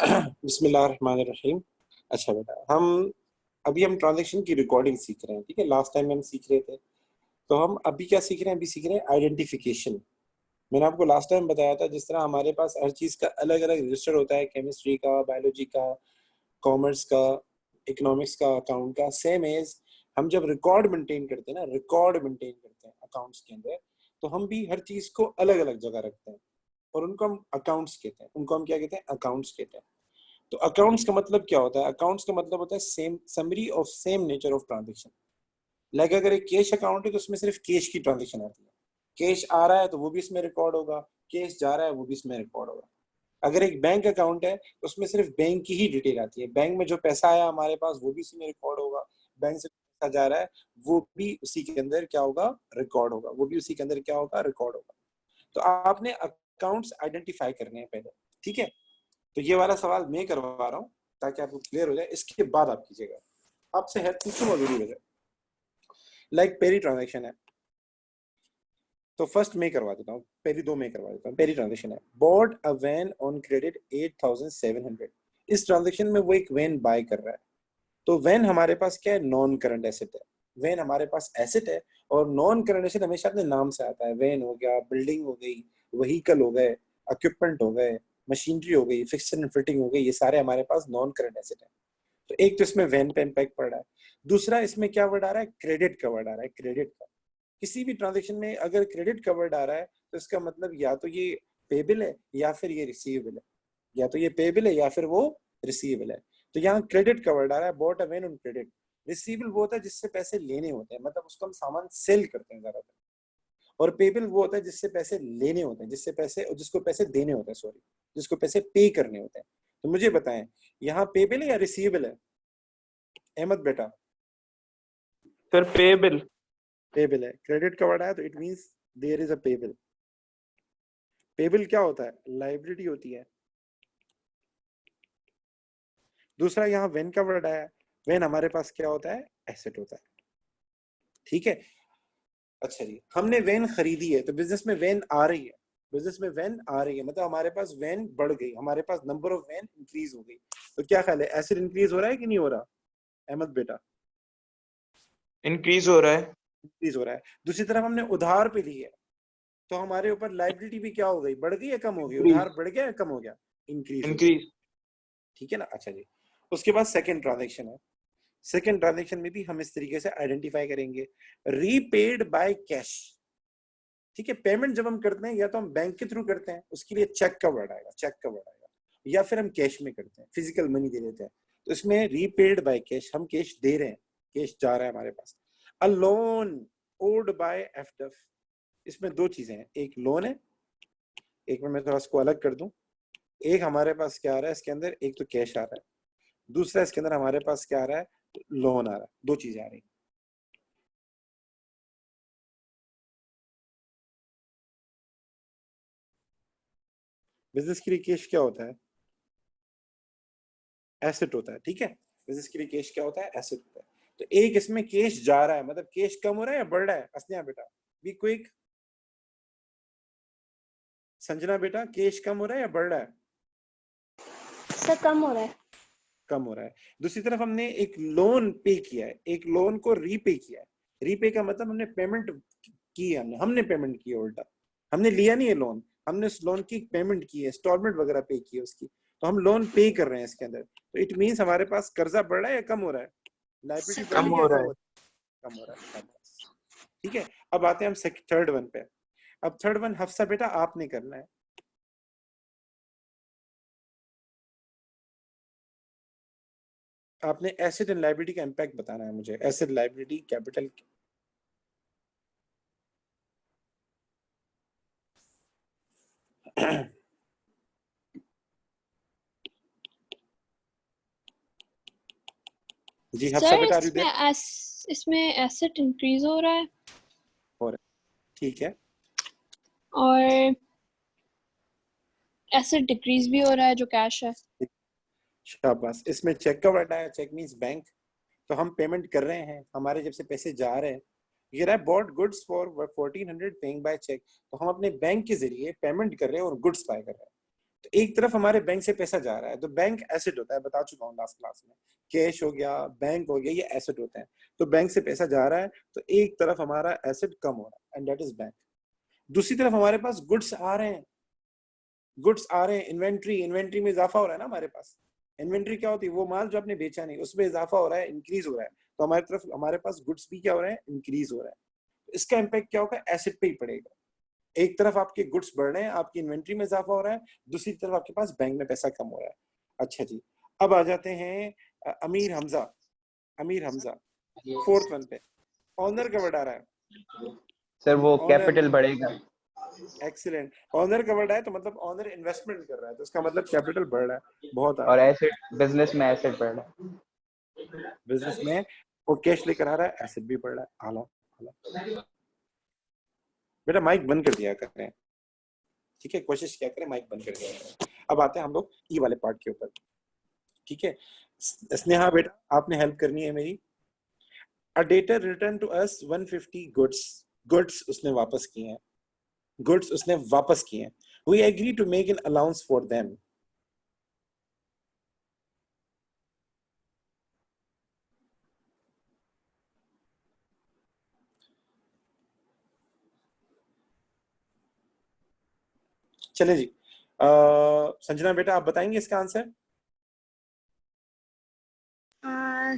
बिस्मिल्लाहिर्रहमानिर्रहीम। अच्छा बेटा, हम ट्रांजैक्शन की रिकॉर्डिंग सीख रहे हैं। ठीक है, लास्ट टाइम हम सीख रहे थे, तो हम अभी क्या सीख रहे हैं? अभी सीख रहे हैं आइडेंटिफिकेशन। मैंने आपको लास्ट टाइम बताया था, जिस तरह हमारे पास हर चीज का अलग अलग रजिस्टर होता है, केमिस्ट्री का, बायोलॉजी का, कॉमर्स का, इकोनॉमिक्स का, अकाउंट का, सेम एज हम जब रिकॉर्ड मेंटेन करते हैं ना, रिकॉर्ड मेंटेन करते हैं अकाउंट्स के अंदर, तो हम भी हर चीज को अलग अलग जगह रखते हैं और उनको हम अकाउंट्स कहते हैं। उनको हम क्या कहते हैं? अकाउंट्स कहते हैं। तो अकाउंट्स का मतलब क्या होता है? अकाउंट्स का मतलब होता है same summary of same nature of transaction. Like अगर एक कैश अकाउंट है तो उसमें सिर्फ कैश की ट्रांजेक्शन आती है। कैश आ रहा है तो वो भी इसमें रिकॉर्ड होगा, कैश जा रहा है वो भी इसमें रिकॉर्ड होगा। अगर एक बैंक अकाउंट है तो उसमें सिर्फ बैंक की ही डिटेल आती है। बैंक में जो पैसा आया हमारे पास वो भी उसी में रिकॉर्ड होगा, बैंक से पैसा जा रहा है वो भी उसी के अंदर क्या होगा? रिकॉर्ड होगा। वो भी उसी के अंदर क्या होगा? रिकॉर्ड होगा। तो आपने अकाउंट्स आइडेंटिफाई करने हैं पहले। ठीक है, तो ये वाला सवाल मैं करवा रहा हूँ ताकि आपको क्लियर हो जाए, इसके बाद आप कीजिएगा। आपसे हेल्प पूछूंगा जरूर हो जाए। लाइक पहली ट्रांजेक्शन है, तो फर्स्ट मैं करवा देता हूँ, पहली दो मैं करवा देता हूँ। पहली ट्रांजेक्शन है, bought a van on credit 8700। इस ट्रांजेक्शन में वो एक वैन बाय कर रहा है। तो वैन हमारे पास क्या है? नॉन करंट एसेट है। वैन हमारे पास एसेट है, और नॉन करंट एसेट हमेशा अपने नाम से आता है। वैन हो गया, बिल्डिंग हो गई, व्हीकल हो गए, इक्विपमेंट हो गए, मशीनरी हो गई, फिक्सचर एंड फिटिंग हो गई, ये सारे हमारे पास नॉन करंट एसेट है। तो एक तो इसमें वैन पे इम्पैक्ट पड़ रहा है। दूसरा इसमें क्या वर्ड आ रहा है? क्रेडिट का वर्ड आ रहा है। क्रेडिट का, किसी भी ट्रांजेक्शन में अगर क्रेडिट का वर्ड आ रहा है तो इसका मतलब या तो ये पेबल है या फिर ये रिसीवेबल है। या तो ये पेबल है या फिर वो रिसीवेबल है। तो यहाँ क्रेडिट का वर्ड आ रहा है, bought a van on credit. Receivable वो होता है जिससे पैसे लेने होते हैं, मतलब उसको हम सामान सेल करते हैं ज्यादातर। और पेबल वो होता है जिससे पैसे लेने होते हैं, जिसको पैसे देने होते हैं, सॉरी, जिसको पैसे पे करने होते हैं। तो मुझे बताएं, यहाँ पेबल है या रिसीवेबल है? अहमद बेटा, सर पेबल। पेबल है। क्रेडिट का वर्ड आया तो it means there is a payable. Payable क्या होता है? लाइबिलिटी होती है। दूसरा यहाँ वेन का वर्ड आया, वेन हमारे पास क्या होता है? एसेट होता है। ठीक है, अच्छा जी, हमने वेन खरीदी है तो बिजनेस में वेन आ रही है। बिजनेस में वेन आ रही है मतलब हमारे पास वेन बढ़ गई, हमारे पास नंबर ऑफ वेन इंक्रीज हो गई। तो क्या ख्याल है, एसेट इंक्रीज हो रहा है कि नहीं हो रहा? अहमद बेटा, इंक्रीज हो रहा है। इंक्रीज हो रहा है। दूसरी तरफ हमने उधार पे ली है, तो हमारे ऊपर लाइबिलिटी भी क्या हो गई? बढ़ गई या कम हो गई? इंक्रीज। उधार बढ़ गया या कम हो गया? इंक्रीज हो गया। इंक्रीज। ठीक है ना? अच्छा जी, उसके बाद सेकंड ट्रांजेक्शन है। सेकंड ट्रांजेक्शन में भी हम इस तरीके से आइडेंटिफाई करेंगे, रीपेड बाय कैश। ठीक है, पेमेंट जब हम करते हैं या तो हम बैंक के थ्रू करते हैं, उसके लिए चेक का वर्ड आएगा, चेक का वर्ड आएगा, या फिर हम कैश में करते हैं, फिजिकल मनी दे देते हैं। तो इसमें रीपेड बाय कैश, हम कैश दे रहे हैं, कैश जा रहा है हमारे पास। अ लोन ओड बाय एफडफ। इसमें दो चीजें हैं, एक लोन है, एक में मैं थोड़ा इसको अलग कर दूं। एक हमारे पास क्या आ रहा है इसके अंदर? एक तो कैश आ रहा है, दूसरा इसके अंदर हमारे पास क्या आ रहा है? लोन आ रहा है। दो चीजें आ रही हैं। बिजनेस के लिए कैश क्या होता है? एसेट होता है। ठीक है, बिजनेस के लिए कैश क्या होता है? एसेट होता है। तो एक इसमें कैश जा रहा है, मतलब कैश कम हो रहा है या बढ़ रहा है? असनिया बेटा, बी क्विक। संजना बेटा, कैश कम हो रहा है या बढ़ रहा है? सर कम हो रहा है। कम हो रहा है। दूसरी तरफ हमने एक लोन पे किया है, एक लोन को रीपे किया है। रीपे का मतलब हमने पेमेंट की है, हमने पेमेंट की है उल्टा। हमने लिया नहीं है लोन, हमने उस लोन की पेमेंट की है, इंस्टॉलमेंट वगैरह पे की है उसकी। तो हम लोन पे कर रहे हैं इसके अंदर। तो इट मींस हमारे पास कर्जा बढ़ रहा है या कम हो रहा है? लाइबिलिटी बढ़ कम रही है हो या रहा कम है। हो रहा है? कम हो रहा है, शाबाश। ठीक है, अब आते हैं हम थर्ड वन पे। अब थर्ड वन हफ्सा बेटा आपने करना है। आपने एसेट एंड लायबिलिटी का इंपैक्ट बताना है मुझे, एसेट, लायबिलिटी, कैपिटल। जी हफ्सा सर बेटा, आर यू देयर? इसमें एसेट इंक्रीज हो रहा है हो रहा है, ठीक है। और एसेट डिक्रीज भी हो रहा है जो कैश है। शाबाश, इसमें चेक का वर्ड आया, चेक मींस बैंक। तो हम पेमेंट कर रहे हैं, हमारे जब से पैसे जा रहे हैं। ये रहा bought goods for 1400 paying by cheque. तो हम अपने बैंक के जरिए पेमेंट कर रहे हैं और गुड्स बाय कर रहे हैं। तो एक तरफ हमारे बैंक से पैसा जा रहा है, तो बैंक एसेट होता है, बता चुका हूँ लास्ट क्लास में। कैश हो गया, बैंक हो गया, ये एसेट होते हैं। तो बैंक से पैसा जा रहा है, तो एक तरफ हमारा एसेट कम हो रहा है, एंड दैट इज बैंक। दूसरी तरफ हमारे पास गुड्स आ रहे हैं, गुड्स आ रहे हैं, इन्वेंट्री में इजाफा हो रहा है ना हमारे पास। इन्वेंट्री क्या होती है? वो माल जो आपने बेचा नहीं, उसमें इजाफा हो रहा है, इंक्रीज हो रहा है। तो हमारी तरफ हमारे पास गुड्स भी क्या हो रहा है? इंक्रीज हो रहा है। तो इसका इम्पैक्ट क्या होगा? एसेट पे ही पड़ेगा। एक तरफ आपके गुड्स बढ़ रहे हैं, आपकी इन्वेंट्री में इजाफा हो रहा है, दूसरी तरफ आपके पास बैंक में पैसा कम हो रहा है। अच्छा जी, अब आ जाते हैं अमीर हमजा। अमीर हमजा फोर्थ वन पे ऑनर का वर्ड आ रहा है सर वो ऑनर। कैपिटल बढ़ेगा। एक्सीलेंट। ऑनर का वर्ड है तो मतलब ऑनर इन्वेस्टमेंट कर रहा है, तो इसका मतलब कैपिटल बढ़ रहा है। बहुत और एसेट, बिजनेस में एसेट बढ़ रहा है। बिजनेस में वो कैश लेकर आ रहा है, एसेट भी बढ़ रहा है। आला आला। बेटा माइक बंद कर दिया करें, ठीक है? कोशिश क्या करें माइक बंद कर दिया करें। अब आते हैं हम लोग ई वाले पार्ट के ऊपर, ठीक है? स्नेहा बेटा आपने हेल्प करनी है मेरी। A debtor return to us 150 goods. Goods उसने वापस किए हैं, गुड्स उसने वापस किए हैं। We agree to make an allowance for them. चले जी, संजना बेटा आप बताएंगे इसका आंसर?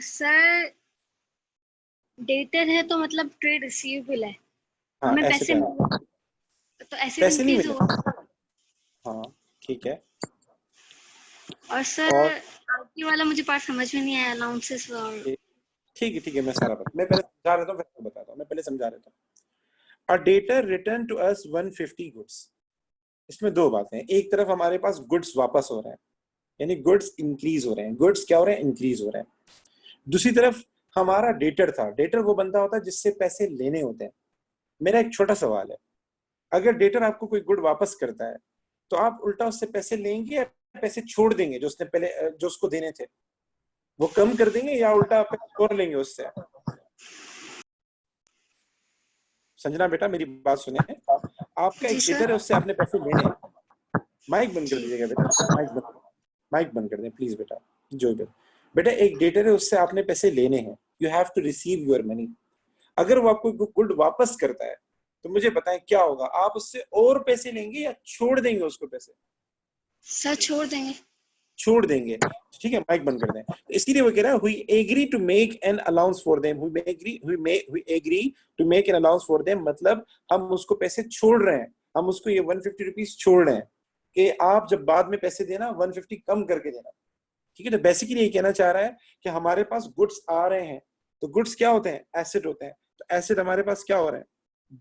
सर डेटर है तो मतलब ट्रेड रिसीवेबल है, हाँ, हमें एसेट पैसे है। मिले तो एसेट पैसे नहीं इंक्रीज मिले, होगा। हाँ ठीक है। और सर और आगे वाला मुझे पार्ट समझ में नहीं आया, अलाउंसेस और ठीक है, मैं सारा मैं पहले समझा रहा था, फिर मैं बताता हूँ। मैं पहले समझा रहा था। A debtor return to us 150 goods. इसमें दो बातें हैं। एक तरफ हमारे पास गुड्स वापस हो रहे हैं, यानी गुड्स इंक्रीज हो रहे हैं। गुड्स क्या हो रहे हैं? इंक्रीज हो रहे हैं। दूसरी तरफ हमारा डेटर था। डेटर वो बंदा होता है जिससे पैसे लेने होते हैं। मेरा एक छोटा सवाल है, अगर डेटर आपको कोई गुड वापस करता है, तो आप उल्टा उससे पैसे लेंगे या पैसे छोड़ देंगे जो उसने पहले जो उसको देने थे? वो कम कर देंगे या उल्टा पैसे और लेंगे उससे? संजना बेटा मेरी बात सुने, आपका जी एक सर। डेटर है, उससे आपने पैसे लेने हैं। माइक बंद कर जी दीजिएगा बेटा, माइक बंद कर दें प्लीज बेटा। जो बेटा एक डेटर है, उससे आपने पैसे लेने हैं। You have to receive your money. अगर वो आपको गुड वापस करता है, तो मुझे बताएं क्या होगा? आप उससे और पैसे लेंगे या छोड़ देंगे उसको पैसे? सर छोड़ देंगे। छोड़ देंगे, ठीक है? माइक बंद कर दें। तो इसीलिए वो कह रहा है we agree to make an allowance for them. We agree to make an allowance for them मतलब हम उसको पैसे छोड़ रहे हैं, हम उसको ये 150 रुपीज छोड़ रहे हैं कि आप जब बाद में पैसे देना 150 कम करके देना, ठीक है? तो बेसिकली ये कहना चाह रहा है कि हमारे पास गुड्स आ रहे हैं, तो गुड्स क्या होते हैं? एसेट होते हैं। तो एसेट हमारे पास क्या हो रहे हैं?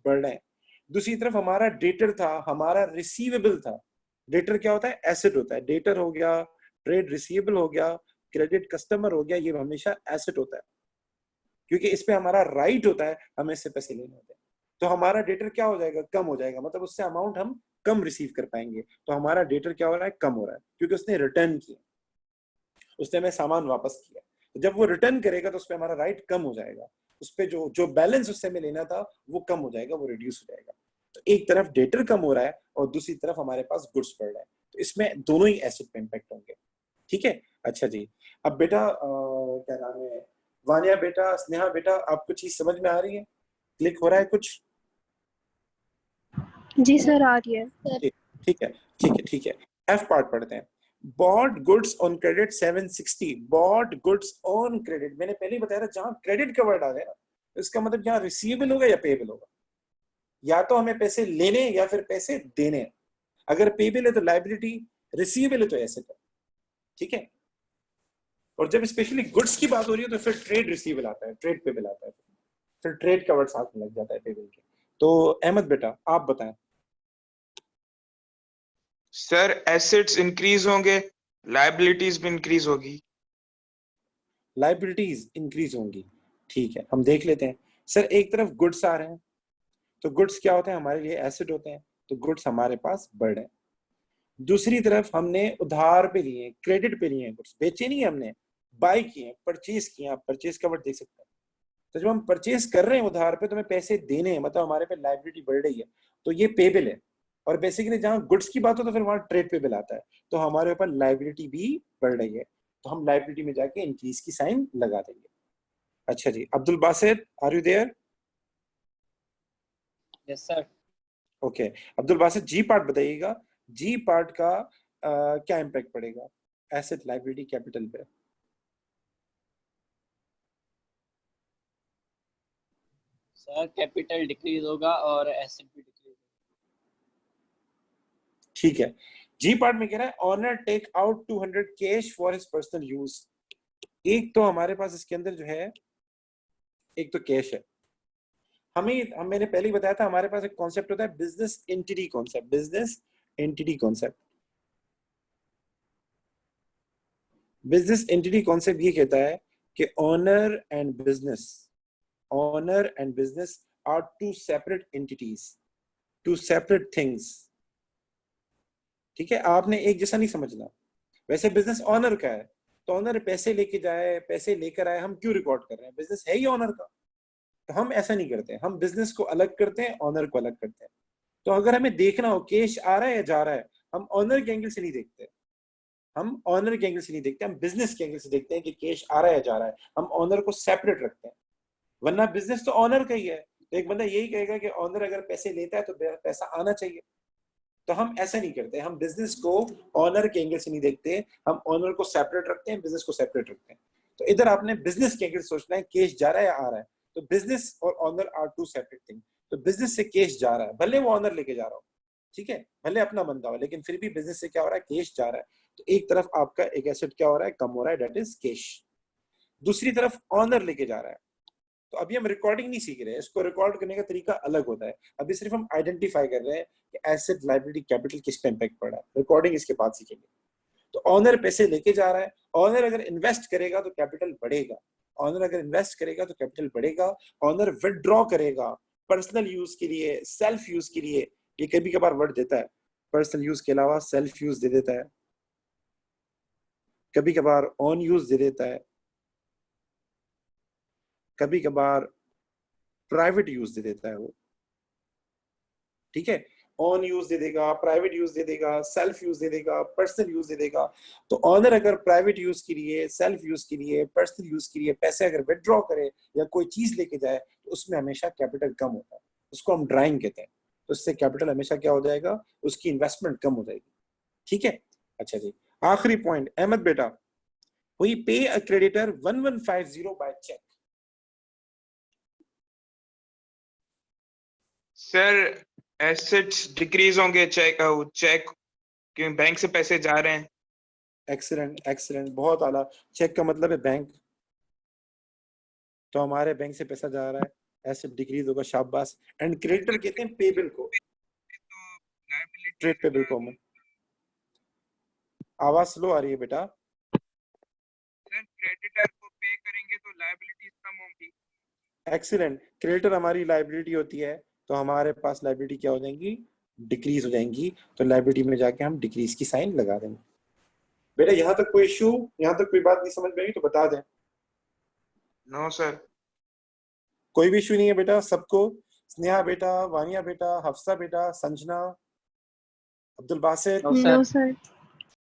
बढ़ रहे हैं। दूसरी तरफ हमारा डेटर था, हमारा रिसीवेबल था। डेटर क्या होता है? एसेट होता है। डेटर हो गया, ट्रेड रिसीवेबल हो गया, क्रेडिट कस्टमर हो गया, ये हमेशा एसेट होता है, क्योंकि इस पे हमारा राइट होता है, हमें इससे पैसे लेने होते हैं। तो हमारा डेटर क्या हो जाएगा? कम हो जाएगा, मतलब उससे अमाउंट हम कम रिसीव कर पाएंगे। तो हमारा डेटर क्या हो रहा है? कम हो रहा है, क्योंकि उसने रिटर्न किया, उसने हमें सामान वापस किया। तो जब वो रिटर्न करेगा तो उस पर हमारा राइट कम हो जाएगा, उस पर जो जो बैलेंस उससे हमें लेना था वो कम हो जाएगा, वो रिड्यूस हो जाएगा। तो एक तरफ डेटर कम हो रहा है और दूसरी तरफ हमारे पास गुड्स बढ़ रहा है, तो इसमें दोनों ही एसेट पे इम्पैक्ट होंगे, ठीक है? अच्छा जी, अब बेटा क्या नाम है, वानिया बेटा, स्नेहा बेटा, आपको चीज समझ में आ रही है? क्लिक हो रहा है कुछ? जी सर आ रही है। ठीक ठीक है, ठीक है। एफ पार्ट पढ़ते हैं। Bought goods on credit 760। Bought goods on credit, मैंने पहले ही बताया था, जहां क्रेडिट का वर्ड आ गया इसका मतलब यहाँ रिसीवेबल होगा या पेएबल होगा। या तो हमें पैसे लेने या फिर पैसे देने। अगर पेएबल है तो लायबिलिटी, रिसीवेबल है तो एसेट है, ठीक है? और जब स्पेशली गुड्स की बात हो रही है तो फिर ट्रेड रिसीवेबल आता है, ट्रेड पेएबल आता है, फिर ट्रेड का वर्ड साथ में लग जाता है पेएबल के। तो अहमद बेटा आप बताएं। सर एसेट्स इंक्रीज होंगे, लायबिलिटीज भी इंक्रीज होगी। लाइबिलिटीज इंक्रीज होंगी, ठीक है, हम देख लेते हैं। सर एक तरफ गुड्स आ रहे हैं, तो गुड्स क्या होते हैं? हमारे लिए एसेट होते हैं, तो गुड्स हमारे पास बढ़ रहे हैं। दूसरी तरफ हमने उधार पे लिए, क्रेडिट पे लिए हैं, गुड्स बेचे नहीं हमने, बाय किए, परचेज किए। आप परचेज का वर्ड देख सकते हैं। तो जब हम परचेज कर रहे हैं उधार पे, तो हमें पैसे देने हैं, मतलब हमारे पे लाइबिलिटी बढ़ रही है, तो ये पेबल है। और बेसिकली जहां गुड्स की बात हो तो फिर वहां ट्रेड पेबल आता है, तो हमारे ऊपर लाइबिलिटी भी बढ़ रही है, तो हम लाइबिलिटी में जाके इंक्रीज की साइन लगा देंगे। अच्छा जी, Abdul Basit, are you there? Yes sir. Okay, Abdul Basit ji part बताइएगा, जी पार्ट का क्या इम्पैक्ट पड़ेगा एसेट लाइबिलिटी कैपिटल पे? सर कैपिटल डिक्रीज होगा और एसेट भी डिक्रीज। ठीक है, जी पार्ट में कह रहा है owner take out 200 cash for his personal use. एक तो हमारे पास इसके अंदर जो है एक तो कैश है, मैंने पहले ही बताया था हमारे पास एक कॉन्सेप्ट होता है business entity concept, business entity concept. Business entity concept ये कहता है कि owner and business are two separate entities, two separate things. ठीक है, आपने एक जैसा नहीं समझना। वैसे बिजनेस ऑनर का है, तो ऑनर पैसे लेके जाए, पैसे लेकर आए, हम क्यों रिकॉर्ड कर रहे हैं? बिजनेस है ही ऑनर का, तो हम ऐसा नहीं करते, हम बिजनेस को अलग करते हैं, ऑनर को अलग करते हैं। तो अगर हमें देखना हो कैश आ रहा है या जा रहा है, हम ऑनर के एंगल से नहीं देखते, हम ऑनर के एंगल से नहीं देखते, हम बिजनेस के एंगल से देखते हैं कि कैश आ रहा है या जा रहा है, हम ऑनर को सेपरेट रखते हैं। वरना बिजनेस तो ऑनर का ही है, तो एक बंदा यही कहेगा कि ऑनर अगर पैसे लेता है तो पैसा आना चाहिए, तो हम ऐसा नहीं करते, हम बिजनेस को ऑनर के एंगल से नहीं देखते, हम ऑनर को सेपरेट रखते हैं, बिजनेस को सेपरेट रखते हैं। तो इधर आपने बिजनेस के एंगल से सोचना है, कैश जा रहा है या आ रहा है, तो बिजनेस और owner are two separate thing. तो बिजनेस से कैश जा रहा है, भले वो ऑनर लेके जा रहा हो, ठीक है, भले अपना बंदा हो, लेकिन फिर भी बिजनेस से क्या हो रहा है, कैश जा रहा है। तो एक तरफ आपका एक एसेट क्या हो रहा है, कम हो रहा है, दैट इज कैश। दूसरी तरफ ऑनर लेके जा रहा है। तो अभी हम रिकॉर्डिंग नहीं सीख रहे हैं, इसको रिकॉर्ड करने का तरीका अलग होता है, अभी सिर्फ हम आइडेंटिफाई कर रहे हैं कि एसेट लायबिलिटी कैपिटल किस पे इंपैक्ट पड़ रहा है। रिकॉर्डिंग इसके बाद सीखेंगे। तो ऑनर पैसे लेके जा रहा है, ऑनर अगर इन्वेस्ट करेगा तो कैपिटल बढ़ेगा, ऑनर अगर इन्वेस्ट करेगा तो कैपिटल बढ़ेगा, ऑनर विदड्रॉ करेगा पर्सनल यूज के लिए, सेल्फ यूज के लिए, ये कभी कभार वर्ड देता है, पर्सनल यूज के अलावा सेल्फ यूज दे देता है, कभी कभार ऑन यूज दे देता है, कभी कभार प्राइवेट यूज दे देता है वो। ठीक है, ऑन यूज दे देगा, प्राइवेट यूज दे देगा, सेल्फ यूज दे देगा, पर्सनल यूज दे देगा। तो ऑनर अगर प्राइवेट यूज के लिए, सेल्फ यूज के लिए, पर्सनल यूज के लिए पैसे अगर विदड्रॉ करे या कोई चीज लेके जाए, तो उसमें हमेशा कैपिटल कम होता है, उसको हम ड्राइंग कहते हैं। तो इससे कैपिटल हमेशा क्या हो जाएगा, उसकी इन्वेस्टमेंट कम हो जाएगी। ठीक है, अच्छा जी, आखिरी पॉइंट अहमद बेटा, we pay a creditor 1150 by cheque. Sir assets decrease होंगे, चेक क्यों बैंक से पैसे जा रहे हैं। एक्सीलेंट एक्सीलेंट, बहुत आला। चेक का मतलब है बैंक, तो हमारे बैंक से पैसा जा रहा है, एसेट डिक्रीज होगा, शाबाश। एंड क्रेडिटर कहते हैं पेबल को, ट्रेड पेबल को। हम आवाज स्लो आ रही है बेटा। सर क्रेडिटर को पे करेंगे तो लायबिलिटीज कम होंगी। एक्सीलेंट, क्रेडिटर हमारी लाइबिलिटी होती है, तो हमारे पास लाइबिलिटी क्या हो जाएंगी, डिक्रीज हो जाएंगी। तो लाइबिलिटी में जाके हम डिक्रीज की साइन लगा देंगे। बेटा यहाँ तक कोई इशू, यहाँ तक कोई बात नहीं समझ में आई तो बता दें। No sir. कोई भी इशू नहीं है बेटा सबको? स्नेहा बेटा, वानिया बेटा, हफ्सा बेटा, Sanjana, Abdul Basit? No no sir. Sir.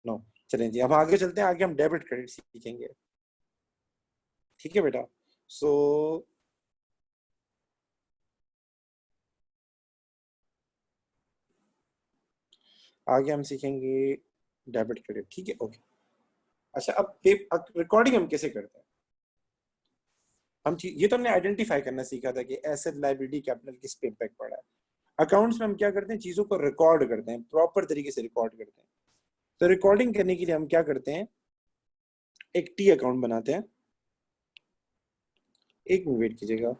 No. चलें जी, हम आगे चलते हैं, आगे हम डेबिट क्रेडिट सीखेंगे। ठीक है बेटा, सो आगे हम सीखेंगे डेबिट क्रेडिट। ठीक है, ओके। अच्छा, अब रिकॉर्डिंग हम कैसे करते हैं? ये तो हमने आइडेंटिफाई करना सीखा था कि एसेट लायबिलिटी कैपिटल किस पे इम्पैक्ट पड़ा है। अकाउंट्स में हम क्या करते हैं, चीजों को रिकॉर्ड करते हैं, प्रॉपर तरीके से रिकॉर्ड करते हैं। तो रिकॉर्डिंग करने के लिए हम क्या करते हैं, एक टी अकाउंट बनाते हैं। एक मिनट वेट कीजिएगा।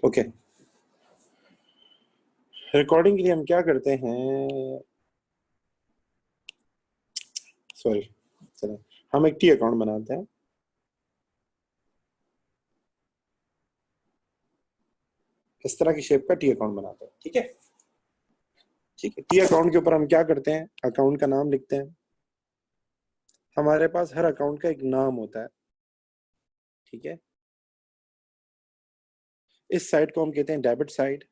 ओके, रिकॉर्डिंग के लिए हम क्या करते हैं, सॉरी, चलो हम एक टी अकाउंट बनाते हैं। इस तरह की शेप का टी अकाउंट बनाते हैं। ठीक है, ठीक है। टी अकाउंट के ऊपर हम क्या करते हैं, अकाउंट का नाम लिखते हैं। हमारे पास हर अकाउंट का एक नाम होता है, ठीक है। इस साइड को हम कहते हैं डेबिट साइड,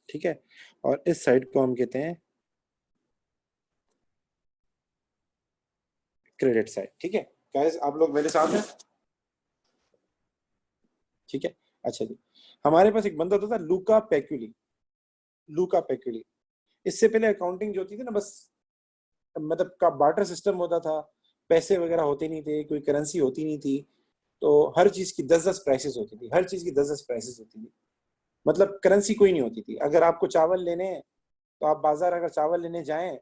ठीक है, और इस साइड को हम कहते हैं क्रेडिट साइड। ठीक है गाइस, आप लोग मेरे साथ हैं? ठीक है, अच्छा जी। हमारे पास एक बंदा होता था लूका पैक्यूली, लूका पैक्यूली। इससे पहले अकाउंटिंग जो होती थी ना, बस मतलब का बार्टर सिस्टम होता था, पैसे वगैरह होते नहीं थे, कोई करेंसी होती नहीं थी, तो हर चीज की 10-10 प्राइसेस होती थी, हर चीज की 10-10 प्राइसेस होती थी, मतलब करेंसी कोई नहीं होती थी। अगर आपको चावल लेने हैं तो आप बाजार अगर चावल लेने जाएं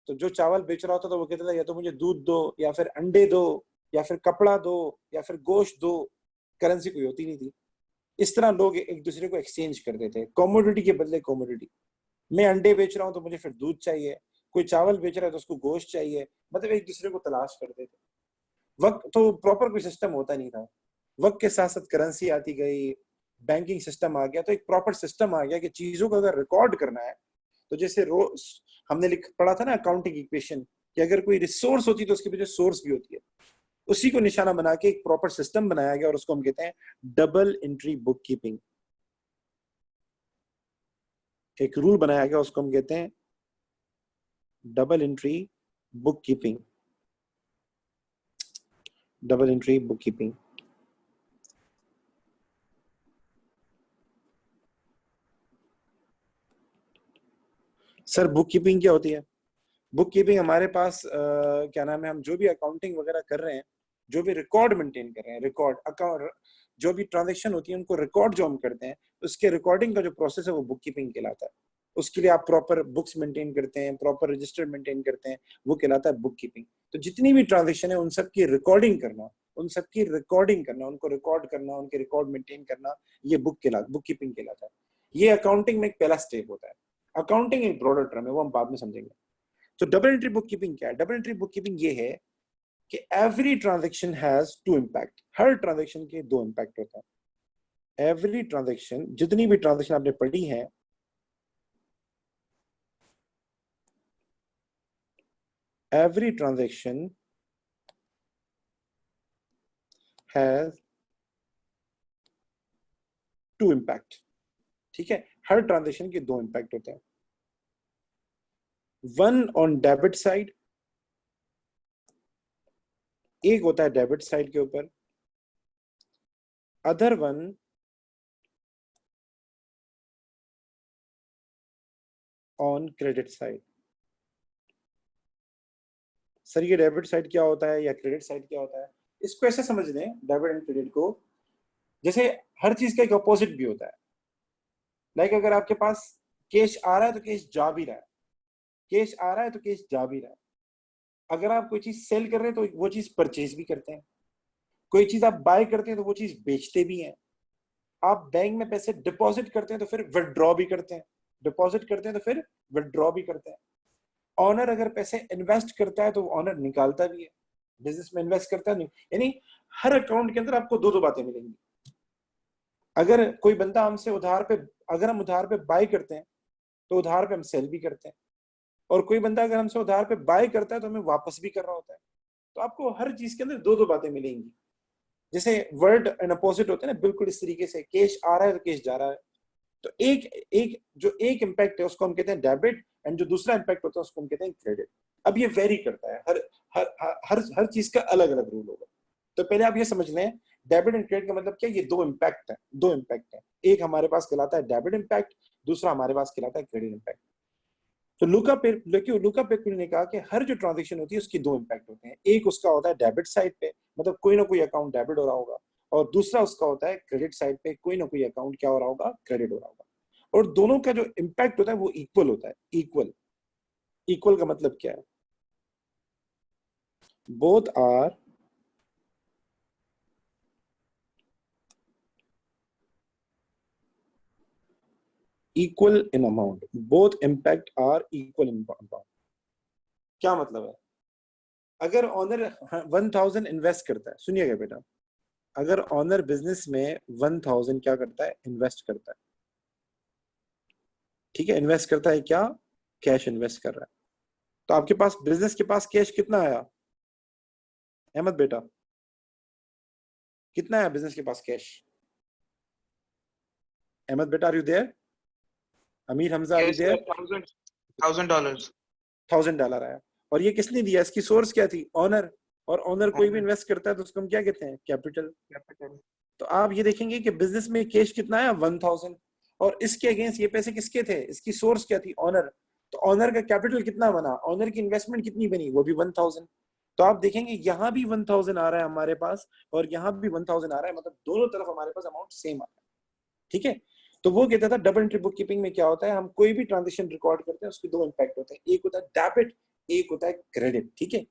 तो जो चावल बेच रहा होता था वो कहता था या तो मुझे दूध दो, या फिर अंडे दो, या फिर कपड़ा दो, या फिर गोश्त दो, करेंसी कोई होती नहीं थी। इस तरह लोग एक दूसरे को एक्सचेंज करते थे, कॉमोडिटी के बदले कॉमोडिटी। मैं अंडे बेच रहा हूँ तो मुझे फिर दूध चाहिए, कोई चावल बेच रहा है तो उसको गोश्त चाहिए, मतलब एक दूसरे को तलाश करते थे। वक्त तो प्रॉपर कोई सिस्टम होता नहीं था, वक्त के साथ साथ करेंसी आती गई, बैंकिंग सिस्टम आ गया, तो एक प्रॉपर सिस्टम आ गया कि चीजों को अगर रिकॉर्ड करना है तो जैसे रोज हमने लिख पढ़ा था ना अकाउंटिंग इक्वेशन, कि अगर कोई रिसोर्स होती है तो उसके पीछे सोर्स भी होती है, उसी को निशाना बना के एक प्रॉपर सिस्टम बनाया गया और उसको हम कहते हैं डबल एंट्री बुक कीपिंग। एक रूल बनाया गया, उसको हम कहते हैं double entry book keeping, double entry book keeping. Sir book keeping क्या होती है? बुक कीपिंग हमारे पास क्या नाम है, हम जो भी अकाउंटिंग वगैरह कर रहे हैं, जो भी रिकॉर्ड मेंटेन कर रहे हैं, रिकॉर्ड अकाउंट, जो भी ट्रांजैक्शन होती है उनको रिकॉर्ड जो हम करते हैं, उसके रिकॉर्डिंग का जो प्रोसेस है वो बुक कीपिंग कहलाता है। उसके लिए आप प्रॉपर बुक्स मेंटेन करते हैं, प्रॉपर रजिस्टर मेंटेन करते हैं, वो कहलाता है बुक कीपिंग। तो जितनी भी ट्रांजेक्शन है उन सब की रिकॉर्डिंग करना, उन सब की रिकॉर्डिंग करना, उनको रिकॉर्ड करना, उनके रिकॉर्ड मेंटेन करना, ये बुक कीपिंग कहलाता है। ये अकाउंटिंग में एक पहला स्टेप होता है। अकाउंटिंग एक ब्रॉडर टर्म है, वो हम बाद में समझेंगे। तो डबल एंट्री बुक कीपिंग क्या है? डबल एंट्री बुक कीपिंग ये है कि every transaction has two impact, हर ट्रांजैक्शन के दो इम्पैक्ट होता है। एवरी ट्रांजैक्शन, जितनी भी ट्रांजैक्शन आपने पढ़ी है, every transaction has two impact. ठीक है, हर ट्रांजैक्शन के दो इम्पैक्ट होते हैं, वन ऑन डेबिट साइड, एक होता है डेबिट साइड के ऊपर, other one on credit side. Sir ये डेबिट साइड क्या होता है या क्रेडिट साइड क्या होता है? इसको ऐसे समझ लें, डेबिट एंड क्रेडिट को, जैसे हर चीज का एक अपोजिट भी होता है। लाइक अगर आपके पास कैश आ रहा है तो कैश जा भी रहा है, कैश आ रहा है तो कैश जा भी रहा है। अगर आप कोई चीज सेल कर रहे हैं तो वो चीज परचेज भी करते हैं, कोई चीज आप बाय करते हैं तो वो चीज बेचते भी हैं। आप बैंक में पैसे डिपॉजिट करते हैं तो फिर विदड्रॉ भी करते हैं, डिपॉजिट करते हैं तो फिर विदड्रॉ भी करते हैं। ऑनर अगर पैसे इन्वेस्ट करता है तो ऑनर निकालता भी है, बिजनेस में इन्वेस्ट करता नहीं। यानी हर अकाउंट के अंदर आपको दो दो बातें मिलेंगी। अगर कोई बंदा हमसे उधार पे, अगर हम उधार पे बाय करते हैं तो उधार पे हम सेल भी करते हैं, और कोई बंदा अगर हमसे उधार पे बाय करता है तो हमें वापस भी कर रहा होता है। तो आपको हर चीज के अंदर दो दो बातें मिलेंगी। जैसे वर्ड एंड अपोजिट होते हैं ना, बिल्कुल इस तरीके से, कैश आ रहा है तो कैश जा रहा है। तो एक एक जो एक इम्पैक्ट है उसको हम कहते हैं डेबिट, एंड जो दूसरा इम्पैक्ट होता है उसको हम कहते हैं क्रेडिट। अब ये वेरी करता है, हर हर हर चीज का अलग अलग रूल होगा। तो पहले आप ये समझ लें, डेबिट एंड क्रेडिट का मतलब क्या? ये दो इम्पैक्ट है, दो इम्पैक्ट है। एक हमारे पास कहलाता है डेबिट इम्पैक्ट, दूसरा हमारे पास कहलाता है क्रेडिट इम्पैक्ट। तो लुका पेक्यूल ने कहा कि हर जो ट्रांजैक्शन होती है उसकी दो इम्पैक्ट होते हैं। एक उसका होता है डेबिट साइड पे, मतलब कोई ना कोई अकाउंट डेबिट हो रहा होगा, और दूसरा उसका होता है क्रेडिट साइड पे, कोई ना कोई अकाउंट क्या हो रहा होगा? क्रेडिट हो रहा होगा। और दोनों का जो इम्पैक्ट होता है वो इक्वल होता है। इक्वल, इक्वल का मतलब क्या है? Both are equal in amount, both impact are equal in amount. क्या मतलब है? अगर ऑनर 1000 इन्वेस्ट करता है, सुनिएगा बेटा, अगर ऑनर बिजनेस में 1000 क्या करता है? इन्वेस्ट करता है। ठीक है, इन्वेस्ट करता है क्या? कैश इन्वेस्ट कर रहा है। तो आपके पास बिजनेस के पास कैश कितना आया अहमद बेटा? कितना है बिजनेस के पास कैश? अहमद बेटा, are you there? Amir Hamza, are you Yes, sir. There? $1,000. $1,000 आया। और ये किसने दिया? इसकी सोर्स क्या थी? ऑनर। और ऑनर कोई भी Owner. इन्वेस्ट करता है तो उसको हम क्या कहते हैं? कैपिटल। Capital. तो आप ये देखेंगे कि बिजनेस में कैश कितना है? 1000। और इसके अगेंस्ट ये पैसे किसके थे? इसकी सोर्स क्या थी? ऑनर। तो ऑनर का कैपिटल कितना बना? ऑनर की इन्वेस्टमेंट कितनी बनी? वो भी 1000। तो आप देखेंगे यहाँ भी 1000 आ रहा है हमारे पास और यहाँ भी 1000 आ रहा है, मतलब दोनों तरफ हमारे पास अमाउंट सेम आ रहा है। ठीक है, तो वो कहता था डबल एंट्री बुक कीपिंग में क्या होता है, हम कोई भी ट्रांजेक्शन रिकॉर्ड करते हैं उसके दो इंपैक्ट होते हैं, एक होता है डेबिट, एक होता है क्रेडिट। ठीक है,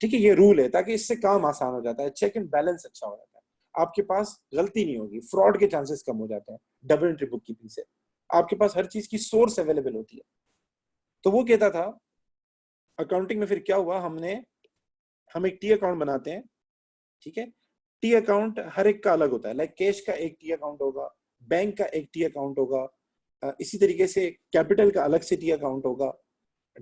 ठीक है, ये रूल है ताकि इससे काम आसान हो जाता है, चेक एंड बैलेंस अच्छा हो जाता है, आपके पास गलती नहीं होगी, फ्रॉड के चांसेस कम हो जाते हैं डबल एंट्री बुक कीपिंग से, आपके पास हर चीज की सोर्स अवेलेबल होती है। तो वो कहता था अकाउंटिंग में फिर क्या हुआ, हम एक टी अकाउंट बनाते हैं। ठीक है, टी अकाउंट हर एक का अलग होता है, लाइक कैश का एक टी अकाउंट होगा, बैंक का एक टी अकाउंट होगा, इसी तरीके से कैपिटल का अलग से टी अकाउंट होगा,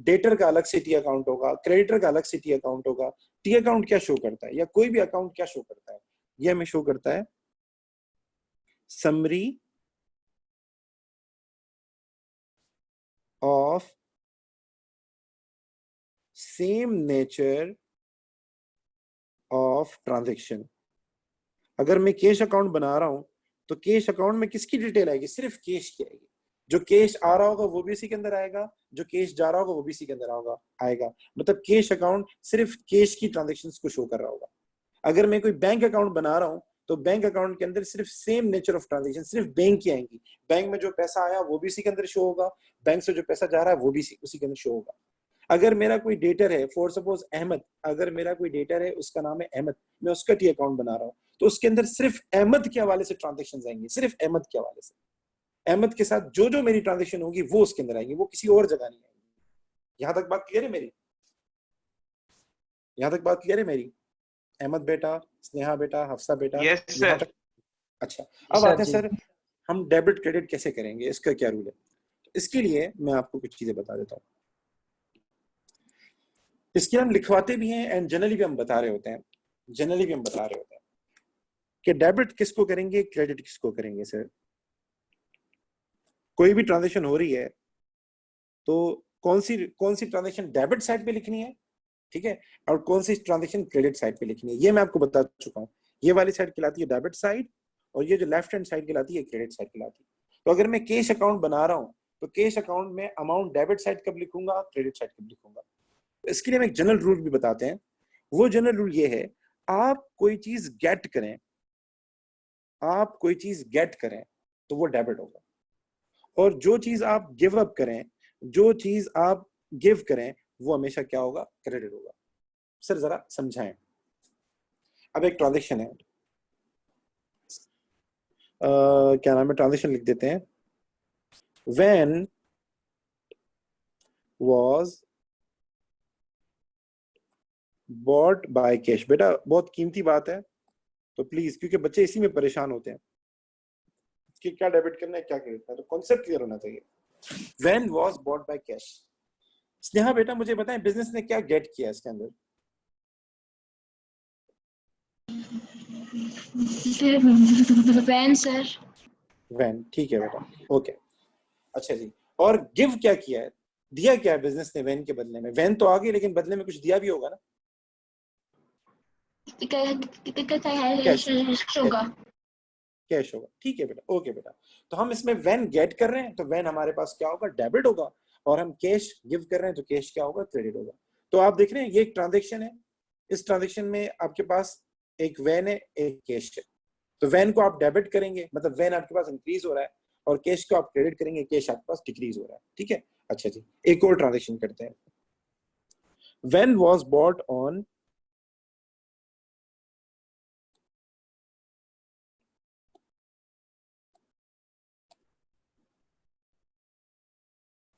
डेटर का अलग से टी अकाउंट होगा, क्रेडिटर का अलग से टी अकाउंट होगा। टी अकाउंट क्या शो करता है, या कोई भी अकाउंट क्या शो करता है, ये हमें शो करता है summary of same nature of transaction. अगर मैं कैश अकाउंट बना रहा हूं तो कैश अकाउंट में किसकी डिटेल आएगी, सिर्फ कैश की आएगी, जो कैश आ रहा होगा वो भी इसी के अंदर आएगा, जो कैश जा रहा होगा वो भी इसी के अंदर आएगा, मतलब कैश अकाउंट सिर्फ कैश की ट्रांजेक्शंस को शो कर रहा होगा। अगर मैं कोई बैंक अकाउंट बना रहा हूं तो बैंक अकाउंट के अंदर सिर्फ सेम नेचर ऑफ ट्रांजेक्शन, सिर्फ बैंक की आएंगी, बैंक में जो पैसा आया वो भी इसी के अंदर शो होगा, बैंक से जो पैसा जा रहा है वो भी उसी के अंदर शो होगा। अगर मेरा कोई डेटर है, फॉर सपोज अहमद, अगर मेरा कोई डेटर है उसका नाम है अहमद, मैं उसका टी अकाउंट बना रहा हूं तो उसके अंदर सिर्फ अहमद के हवाले से ट्रांजेक्शन आएंगे, सिर्फ अहमद के हवाले से, अहमद के साथ जो जो मेरी ट्रांजेक्शन होगी वो उसके अंदर आएंगी, वो किसी और जगह नहीं आएंगी। यहां तक बात क्लियर है मेरी? यहां तक बात क्लियर है मेरी? अहमद बेटा, स्नेहा बेटा, हफ्सा बेटा, Yes, sir. यहां तक? अच्छा, अब आते हैं सर हम डेबिट क्रेडिट कैसे करेंगे, इसका क्या रूल है? इसके लिए मैं आपको कुछ चीजें बता देता हूँ, इसके हम लिखवाते भी हैं एंड जनरली भी हम बता रहे होते हैं, जनरली भी हम बता रहे होते हैं कि डेबिट किसको करेंगे, क्रेडिट किसको करेंगे। सर कोई भी ट्रांजैक्शन हो रही है तो कौन सी ट्रांजैक्शन डेबिट साइड पे लिखनी है, ठीक है, और कौन सी ट्रांजैक्शन क्रेडिट साइड पे लिखनी है, ये मैं आपको बता चुका हूँ। ये वाली साइड कहलाती है डेबिट साइड और ये जो लेफ्ट हैंड साइड कहलाती है क्रेडिट साइड कहलाती है। तो अगर मैं कैश अकाउंट बना रहा हूँ तो कैश अकाउंट में अमाउंट डेबिट साइड कब लिखूंगा, क्रेडिट साइड कब लिखूंगा। इसके लिए हम एक जनरल रूल भी बताते हैं, वो जनरल रूल ये है, आप कोई चीज गेट करें, आप कोई चीज गेट करें तो वो डेबिट होगा, और जो चीज आप गिव अप करें, जो चीज आप गिव करें वो हमेशा क्या होगा, क्रेडिट होगा। सर जरा समझाएं। अब एक ट्रांजैक्शन है, क्या नाम है, ट्रांजैक्शन लिख देते हैं, when was bought by cash. बेटा बहुत कीमती बात है तो प्लीज, क्योंकि बच्चे इसी में परेशान होते हैं कि क्या डेबिट करना है क्या क्रेडिट करना है, तो कॉन्सेप्ट क्लियर होना चाहिए। When was bought by cash. Sneha बेटा मुझे बताएं बिजनेस ने क्या गेट किया इसके अंदर? Van sir. वैन, ठीक है बेटा, ओके। अच्छा जी, और गिव क्या किया है, दिया क्या है बिजनेस ने वैन के बदले में? वैन तो आ गई लेकिन बदले में कुछ दिया भी होगा ना, कैश होगा। कैश होगा, ठीक है बेटा, ओके बेटा। तो हम इसमें वैन गेट कर रहे हैं तो वैन हमारे पास क्या होगा, डेबिट होगा, और हम कैश गिव कर रहे हैं तो कैश क्या होगा, क्रेडिट होगा। तो आप देख रहे हैं ये एक ट्रांजैक्शन है, इस ट्रांजैक्शन में आपके पास एक वैन है एक कैश है, तो वैन को आप डेबिट करेंगे मतलब वैन आपके पास इंक्रीज हो रहा है, और कैश को आप क्रेडिट करेंगे, कैश आपके पास डिक्रीज हो रहा है। ठीक है, अच्छा जी, एक और ट्रांजैक्शन करते हैं। Van was bought on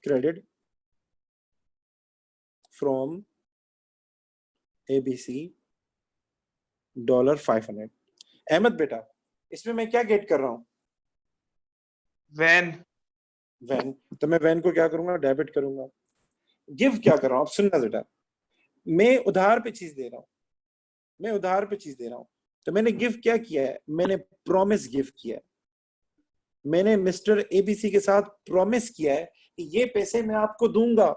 credit from ABC $500। Ahmed बेटा इसमें मैं क्या गेट कर रहा हूं, वैन। वैन, तो मैं वैन को क्या करूंगा, डेबिट करूंगा। गिव क्या कर रहा हूं, आप सुनना बेटा, मैं उधार पे चीज दे रहा हूं, मैं उधार पे चीज दे रहा हूं, तो मैंने गिव क्या किया है, मैंने प्रॉमिस गिव किया है। मैंने मिस्टर एबीसी के साथ प्रॉमिस किया है कि ये पैसे मैं आपको दूंगा।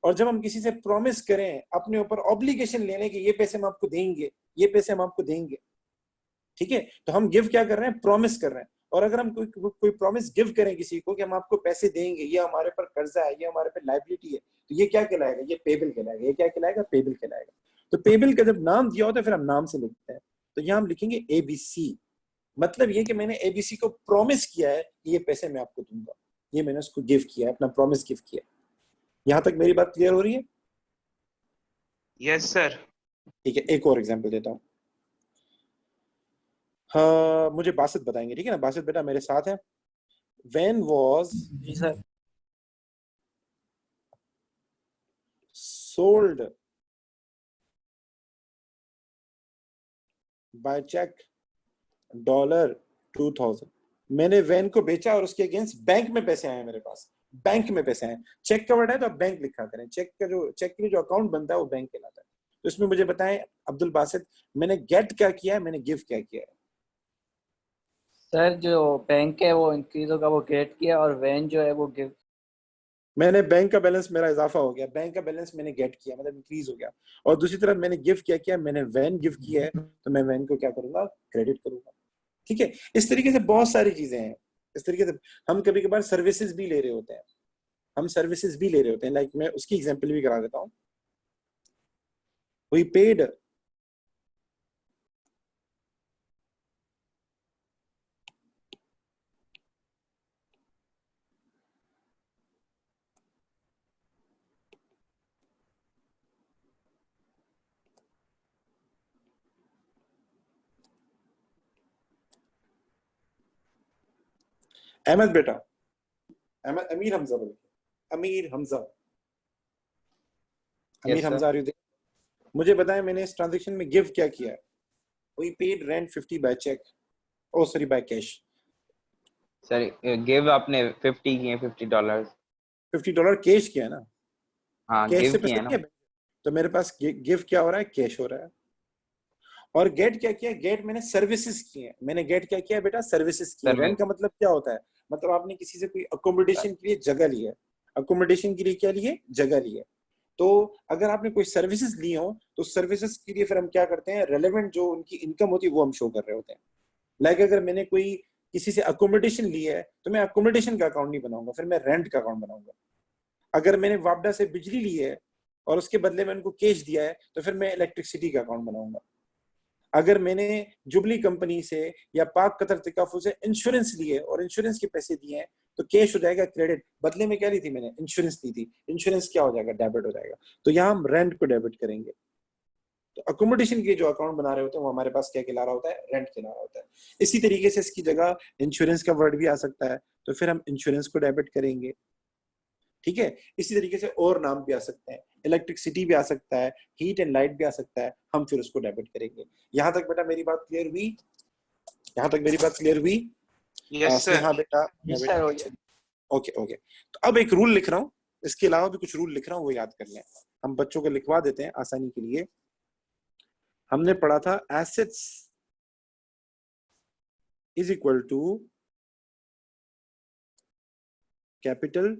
और जब हम किसी से प्रॉमिस करें, अपने ऊपर ऑब्लिगेशन लेने के, ये पैसे हम आपको देंगे, ये पैसे हम आपको देंगे, ठीक है, तो हम गिव क्या कर रहे हैं, प्रॉमिस कर रहे हैं। और अगर हम कोई प्रॉमिस गिव करें किसी को कि हम आपको पैसे देंगे, ये हमारे पर कर्जा है, ये हमारे पर लायबिलिटी है, तो ये क्या कहलाएगा, ये पेबल कहलाएगा। ये क्या कहलाएगा, पेबल कहलाएगा। तो पेबल का जब नाम दिया होता है फिर हम नाम से लिखते हैं। तो यहाँ हम लिखेंगे एबीसी, मतलब ये कि मैंने एबीसी को प्रॉमिस किया है कि ये पैसे मैं आपको दूंगा, ये मैंने उसको गिव किया है, अपना प्रॉमिस गिव किया। यहां तक मेरी बात क्लियर हो रही है? Yes sir. ठीक है, एक और एग्जांपल देता हूं। हाँ, मुझे बासित बताएंगे, ठीक है ना? बासित बेटा मेरे साथ है। When was जी सर। sold by check $2000, मैंने वैन को बेचा और उसके अगेंस्ट बैंक में पैसे आए मेरे पास, बैंक में पैसे आए। चेक का वर्ड है तो आप बैंक लिखा करें, चेक के लिए जो अकाउंट बनता है वो बैंक कहलाता है। तो इसमें मुझे बताएं अब्दुल बासित, मैंने गेट क्या किया है, मैंने गिव क्या किया है? सर जो बैंक है वो इंक्रीज होगा, वो गेट किया, और वैन जो है वो गिव। मैंने बैंक का बैलेंस, मेरा इजाफा हो गया, बैंक का बैलेंस मैंने गेट किया, मतलब इंक्रीज हो गया। और दूसरी तरफ मैंने गिव क्या किया, मैंने वैन गिव किया है, तो मैं वैन को क्या करूंगा, क्रेडिट करूंगा। ठीक है, इस तरीके से बहुत सारी चीजें हैं। इस तरीके से हम कभी कभार सर्विसेज भी ले रहे होते हैं, लाइक मैं उसकी एग्जांपल भी करा देता हूँ। वी पेड अहमद बेटा, अहमद, अमीर हमजा बोले, अमीर हमजा, अमीर हमजा, मुझे बताएं मैंने इस ट्रांजैक्शन में गिव क्या किया है? We paid rent 50 by cheque, oh sorry by cash. Sir give आपने 50 किए, $50। $50 कैश किया ना, हाँ कैश गिव से किए पैसे ना। नहीं है, तो मेरे पास गिव क्या हो रहा है, कैश हो रहा है। और गेट क्या किया, गेट मैंने सर्विसेज किए हैं। मैंने गेट क्या किया बेटा, सर्विसेज किए। रेंट का मतलब क्या होता है, मतलब आपने किसी से कोई अकोमोडेशन के लिए जगह ली है, अकोमोडेशन के लिए क्या लिए, जगह ली है। तो अगर आपने कोई सर्विसेज ली हो तो सर्विसेज के लिए फिर हम क्या करते हैं, रेलेवेंट जो उनकी इनकम होती है वो हम शो कर रहे होते हैं। लाइक अगर मैंने कोई किसी से अकोमोडेशन ली है तो मैं अकोमोडेशन का अकाउंट नहीं बनाऊंगा, फिर मैं रेंट का अकाउंट बनाऊंगा। अगर मैंने वापडा से बिजली ली है और उसके बदले में उनको कैश दिया है तो फिर मैं इलेक्ट्रिसिटी का अकाउंट बनाऊंगा। अगर मैंने जुबली कंपनी से या पाक कतर तिकाफू से इंश्योरेंस लिए और इंश्योरेंस के पैसे दिए हैं तो कैश हो जाएगा क्रेडिट, बदले में क्या ली थी मैंने, इंश्योरेंस ली थी, इंश्योरेंस क्या हो जाएगा, डेबिट हो जाएगा। तो यहाँ हम रेंट को डेबिट करेंगे। तो अकोमोडेशन के जो अकाउंट बना रहे होते हैं वो हमारे पास क्या कहला रहा होता है, रेंट कहला रहा होता है। इसी तरीके से इसकी जगह इंश्योरेंस का वर्ड भी आ सकता है, तो फिर हम इंश्योरेंस को डेबिट करेंगे। ठीक है, इसी तरीके से और नाम भी आ सकते हैं, इलेक्ट्रिसिटी भी आ सकता है, हीट एंड लाइट भी आ सकता है, हम फिर उसको डेबिट करेंगे। यहां तक बेटा मेरी बात क्लियर हुई? यहां तक मेरी बात क्लियर हुई? Yes sir. हाँ बेटा, ओके ओके। तो अब एक रूल लिख रहा हूँ, इसके अलावा भी कुछ रूल लिख रहा हूँ, वो याद कर लें। हम बच्चों को लिखवा देते हैं आसानी के लिए। हमने पढ़ा था assets is equal to capital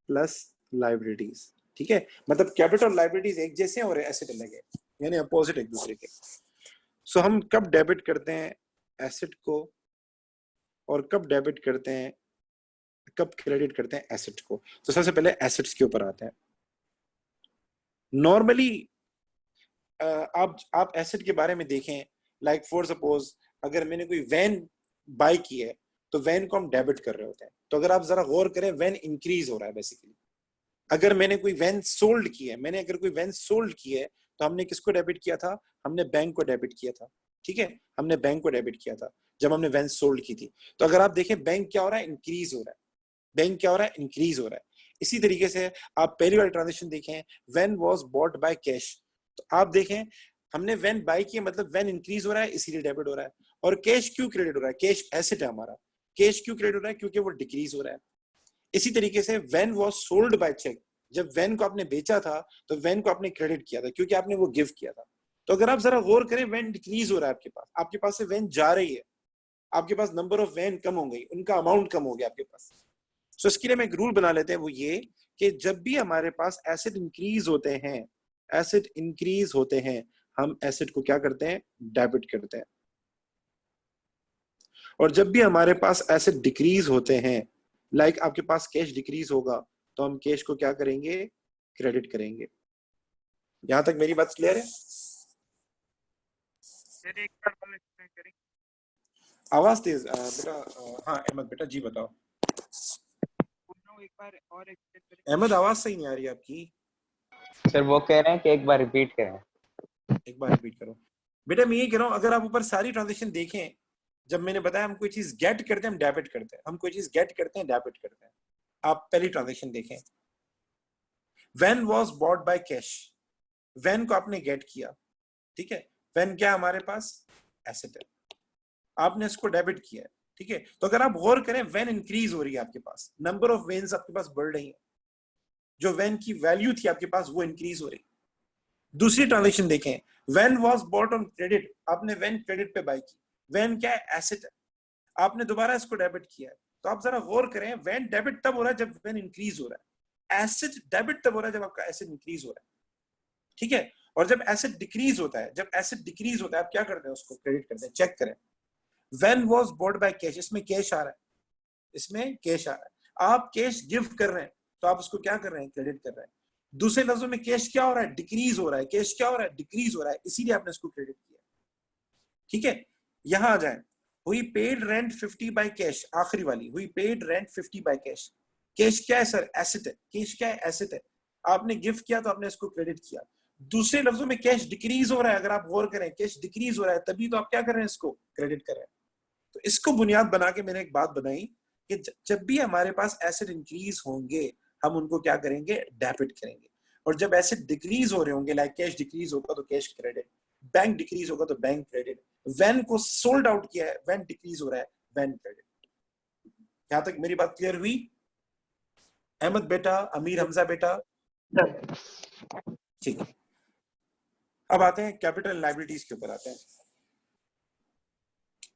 plus liabilities. ठीक है, मतलब कैपिटल और लाइबिलिटीज एक जैसे हैं और एसेट अलग है, यानी अपोजिट एक दूसरे के। सो हम कब डेबिट करते हैं एसेट को और कब डेबिट करते हैं, कब क्रेडिट करते हैं एसेट को? तो सबसे पहले एसेट्स के ऊपर आते हैं। नॉर्मली आप एसेट के बारे में देखें, लाइक फॉर सपोज अगर मैंने कोई वैन बाय की है तो वैन को हम डेबिट कर रहे होते हैं। तो अगर आप जरा गौर करें, वैन इंक्रीज हो रहा है बेसिकली। अगर मैंने कोई वैन सोल्ड की है, तो हमने किसको डेबिट किया था, हमने बैंक को डेबिट किया था। ठीक है, हमने बैंक को डेबिट किया था जब हमने वैन सोल्ड की थी। तो अगर आप देखें बैंक क्या हो रहा है, इंक्रीज हो रहा है, बैंक क्या हो रहा है, इंक्रीज हो रहा है। इसी तरीके से आप पहली वाली ट्रांजेक्शन देखें, van was bought by cash, तो आप देखें हमने वैन बाय की, मतलब वैन इंक्रीज हो रहा है इसीलिए डेबिट हो रहा है। और कैश क्यों क्रेडिट हो रहा है, कैश एसेट है हमारा, कैश क्यों क्रेडिट हो रहा है, क्योंकि वो डिक्रीज हो रहा है। इसी तरीके से van was sold by cheque, जब वैन को आपने बेचा था तो वैन को आपने क्रेडिट किया था क्योंकि आपने वो गिव किया था। तो अगर आप जरा गौर करें, वैन डिक्रीज हो रहा है आपके पास से वैन जा रही है, आपके पास नंबर ऑफ वैन कम हो गई, उनका अमाउंट कम हो गया आपके पास। सो इसके लिए हम एक रूल बना लेते हैं, वो ये कि जब भी हमारे पास एसेट इंक्रीज होते हैं, हम एसेट को क्या करते हैं, डेबिट करते हैं। और जब भी हमारे पास एसेट डिक्रीज होते हैं, लाइक आपके पास कैश डिक्रीज होगा, तो हम कैश को क्या करेंगे, क्रेडिट करेंगे। यहां तक मेरी बात क्लियर है? सर एक बार और एक्सप्लेन करें। आवाज तेज बेटा। हाँ अहमद बेटा जी बताओ। बोल रहा हूँ, एक बार और एक्सप्लेन करें। अहमद आवाज सही नहीं आ रही आपकी, सर वो कह रहे हैं कि एक बार रिपीट करें। एक बार रिपीट करो। बेटा मैं ये कह रहा हूँ, अगर आप ऊपर सारी ट्रांजेक्शन देखें, जब मैंने बताया हम कोई चीज गेट करते हैं, हम डेबिट करते हैं, हम कोई चीज गेट करते हैं, डेबिट करते हैं। आप पहली ट्रांजेक्शन देखें, van was bought by cash, when को आपने गेट किया, ठीक है। व्हेन क्या हमारे पास एसेट है, आपने इसको डेबिट किया है, ठीक है। तो अगर आप गौर करें, व्हेन इंक्रीज हो रही है आपके पास, नंबर ऑफ वेन्स आपके पास बढ़ रही है, जो व्हेन की वैल्यू थी आपके पास वो इंक्रीज हो रही। दूसरी ट्रांजेक्शन देखें, van was bought on credit, आपने व्हेन क्रेडिट पे बाय की, व्हेन क्या है, एसेट है, आपने दोबारा इसको डेबिट किया है। तो आप जरा गौर करें, व्हेन डेबिट तब हो रहा है जब व्हेन इंक्रीज हो रहा है, एसेट डेबिट तब हो रहा है जब आपका एसेट इंक्रीज हो रहा है, ठीक है। और जब एसेट डिक्रीज होता है, आप क्या करते हैं, उसको क्रेडिट करते हैं। चेक करें, when was bought by cash, इसमें कैश आ रहा है, आप कैश गिव कर रहे हैं, तो आप उसको क्या कर रहे हैं, क्रेडिट कर रहे हैं। दूसरे लफ्जों में कैश क्या हो रहा है, डिक्रीज हो रहा है, कैश क्या हो रहा है, डिक्रीज हो रहा है, इसीलिए आपने इसको क्रेडिट किया, ठीक है। यहां आ जाए, हुई पेड रेंट 50 बाय कैश, आखिरी वाली, हुई paid rent 50 by cash. Cash क्या है सर, एसेट है, कैश क्या है, एसेट है, आपने गिफ्ट किया तो आपने इसको क्रेडिट किया। दूसरे लफ्जों में कैश डिक्रीज हो रहा है, अगर आप गौर करें कैश डिक्रीज हो रहा है, तभी तो आप क्या कर रहे हैं, इसको क्रेडिट कर रहे हैं। तो इसको बुनियाद बना के मैंने एक बात बनाई कि जब भी हमारे पास एसेट इंक्रीज होंगे, हम उनको क्या करेंगे, डेबिट करेंगे। और जब एसेट डिक्रीज हो रहे होंगे, लाइक कैश डिक्रीज होगा तो कैश क्रेडिट, बैंक डिक्रीज होगा तो बैंक क्रेडिट, वैन को सोल्ड आउट किया है, वैन डिक्रीज हो रहा है, वैन क्रेडिट। यहां तक मेरी बात क्लियर हुई? अहमद बेटा, अमीर हमजा बेटा, ठीक है। अब आते हैं कैपिटल लाइबिलिटीज के ऊपर आते हैं।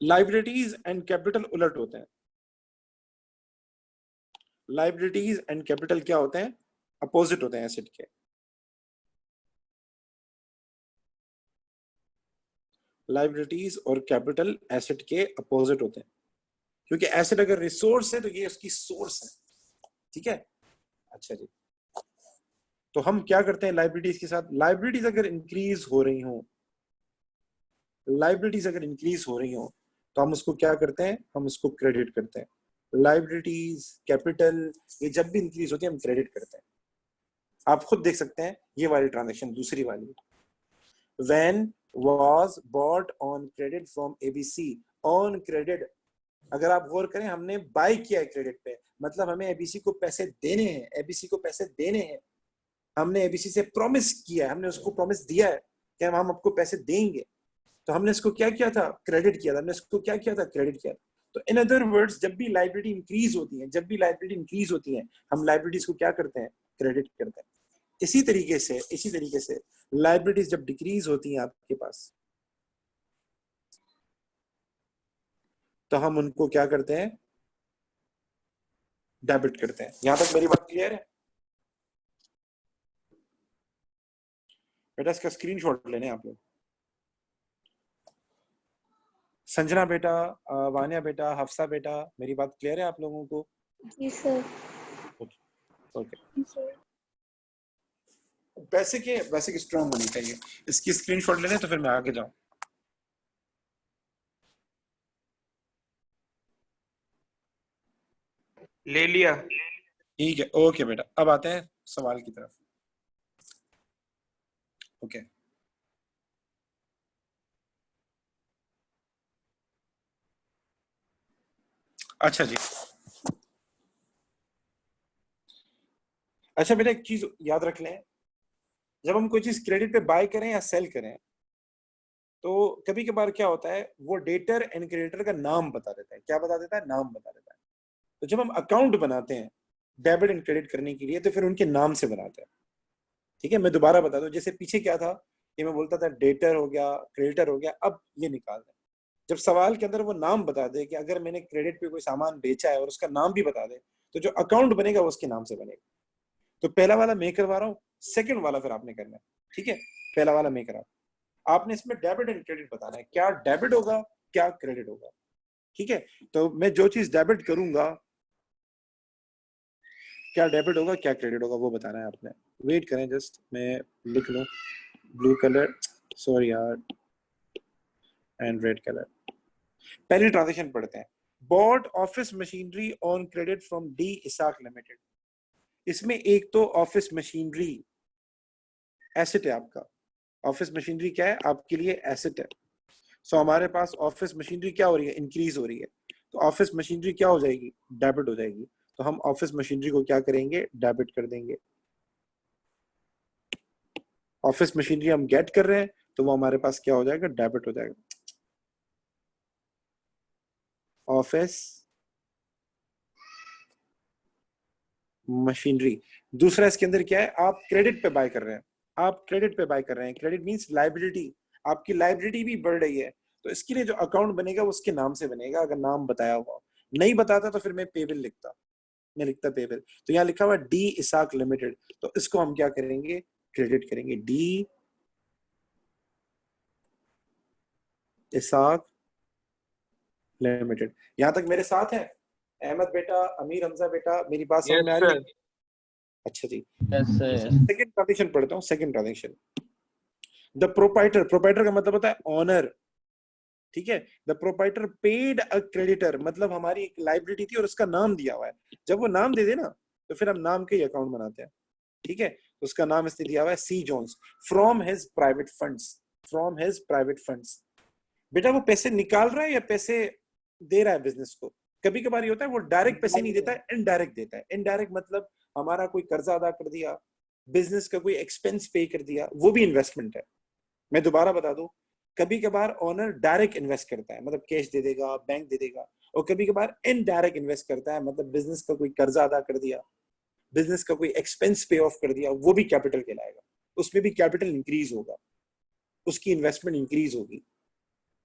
लाइबिलिटीज एंड कैपिटल उलट होते हैं। लाइबिलिटीज एंड कैपिटल क्या होते हैं, अपोजिट होते हैं एसेट के। लाइबिलिटीज और कैपिटल एसेट के अपोजिट होते हैं, क्योंकि एसेट अगर रिसोर्स है तो ये उसकी सोर्स है, ठीक है। अच्छा जी, तो हम क्या करते हैं लाइबिलिटीज के साथ, लाइबिलिटीज अगर इंक्रीज हो रही हो, तो हम उसको क्या करते हैं, हम उसको क्रेडिट करते हैं। लाइबिलिटीज, कैपिटल, ये जब भी इंक्रीज होती है हम क्रेडिट करते हैं। आप खुद देख सकते हैं, ये वाली ट्रांजैक्शन, दूसरी वाली, van was bought on credit from ABC, on credit, अगर आप गौर करें हमने बाय किया है क्रेडिट पे, मतलब हमें एबीसी को पैसे देने हैं, हमने एबीसी से प्रॉमिस किया है, हमने उसको प्रॉमिस दिया है कि हम आपको पैसे देंगे, तो हमने इसको क्या किया था, क्रेडिट किया था, क्रेडिट किया था। तो इन अदर वर्ड्स, जब भी लाइबिलिटी इंक्रीज होती है, हम लाइबिलिटीज को क्या करते हैं, क्रेडिट करते हैं। इसी तरीके से लाइबिलिटीज जब डिक्रीज होती हैं आपके पास, तो हम उनको क्या करते हैं, डेबिट करते हैं। यहां तक मेरी बात क्लियर है? बेटा इसका स्क्रीनशॉट लेने आप लोग। संजना बेटा, वानिया बेटा, हफ्सा बेटा, मेरी बात क्लियर है आप लोगों को? जी सर। ओके। पैसे के स्ट्रॉन्ग होनी चाहिए। इसकी स्क्रीनशॉट लेने तो फिर मैं आगे जाऊं। ले लिया। ठीक है, ओके बेटा। अब आते हैं सवाल की तरफ। ओके, अच्छा जी। अच्छा बेटा, एक चीज याद रख लें, जब हम कोई चीज क्रेडिट पे बाय करें या सेल करें, तो कभी कभार क्या होता है, वो डेटर एंड क्रेडिटर का नाम बता देता है। क्या बता देता है? नाम बता देता है। तो जब हम अकाउंट बनाते हैं, डेबिट एंड क्रेडिट करने के लिए, तो फिर उनके नाम से बनाते हैं। ठीक है, मैं दोबारा बता दूं, जैसे पीछे क्या था, ये मैं बोलता था डेटर हो गया, क्रेडिटर हो गया, अब ये निकाल दें। जब सवाल के अंदर वो नाम बता दे कि अगर मैंने क्रेडिट पे कोई सामान बेचा है और उसका नाम भी बता दे, तो जो अकाउंट बनेगा वो उसके नाम से बनेगा। तो पहला वाला मैं करवा रहा हूँ, सेकंड वाला फिर आपने करना है। ठीक है, पहला वाला मैं करा, आपने इसमें डेबिट एंड क्रेडिट बताना है, क्या डेबिट होगा क्या क्रेडिट होगा। ठीक है, तो मैं जो चीज डेबिट करूंगा, क्या डेबिट होगा क्या क्रेडिट होगा वो बताना है आपने। वेट करें जस्ट, मैं लिख लूं ब्लू कलर, सॉरी यार, एंड रेड कलर। पहली ट्रांजैक्शन पढ़ते हैं। Bought office machinery on credit from D Isaac Limited. इसमें एक तो ऑफिस मशीनरी एसेट है आपका, ऑफिस मशीनरी क्या है आपके लिए, एसेट है। सो हमारे पास ऑफिस मशीनरी क्या हो रही है, इंक्रीज हो रही है, तो ऑफिस मशीनरी क्या हो जाएगी, डेबिट हो जाएगी। तो हम ऑफिस मशीनरी को क्या करेंगे, डेबिट कर देंगे। ऑफिस मशीनरी हम गेट कर रहे हैं, तो वो हमारे पास क्या हो जाएगा, डेबिट हो जाएगा। Office machinery. दूसरा इसके अंदर क्या है, आप क्रेडिट पे बाय कर रहे हैं, आप क्रेडिट पे बाय कर रहे हैं, क्रेडिट मींस लाइबिलिटी, आपकी लाइबिलिटी भी बढ़ रही है, तो इसके लिए जो अकाउंट बनेगा वो उसके नाम से बनेगा, अगर नाम बताया हुआ। नहीं बताता तो फिर मैं पेबल लिखता, मैं लिखता पेबल। तो यहाँ लिखा हुआ डी इसाक लिमिटेड, तो इसको हम क्या करेंगे, क्रेडिट करेंगे, डी इसाक लिमिटेड। यहां तक मेरे साथ है अहमद बेटा, अमीर हमजा बेटा, मेरी बात समझ में आ रही है? अच्छा जी, यस सर। सेकंड ट्रांजैक्शन पढ़ता हूँ। Second transaction, the proprietor, proprietor का मतलब होता है ऑनर। ठीक है, the proprietor paid a creditor, मतलब हमारी एक लाइबिलिटी थी और उसका नाम दिया हुआ है। जब वो नाम दे दे ना, तो फिर हम नाम के ही अकाउंट बनाते हैं। ठीक है, तो उसका नाम इसने दिया हुआ है C Jones, from his private funds, from his private funds. बेटा वो पैसे निकाल रहा है या पैसे दे रहा है बिजनेस को? कभी कभार ये होता है वो डायरेक्ट पैसे नहीं देता है, इनडायरेक्ट देता है। इनडायरेक्ट मतलब हमारा कोई कर्जा अदा कर दिया, बिजनेस का कोई एक्सपेंस पे कर दिया, वो भी इन्वेस्टमेंट है। मैं दोबारा बता दूं, कभी कभार ओनर डायरेक्ट इन्वेस्ट करता है, मतलब कैश दे देगा, बैंक दे देगा, और कभी कभार इनडायरेक्ट इन्वेस्ट करता है, मतलब बिजनेस का कोई कर्जा अदा कर दिया, बिजनेस का कोई एक्सपेंस पे ऑफ कर दिया, वो भी कैपिटल कहलाएगा, उसमें भी कैपिटल इंक्रीज होगा, उसकी इन्वेस्टमेंट इंक्रीज होगी।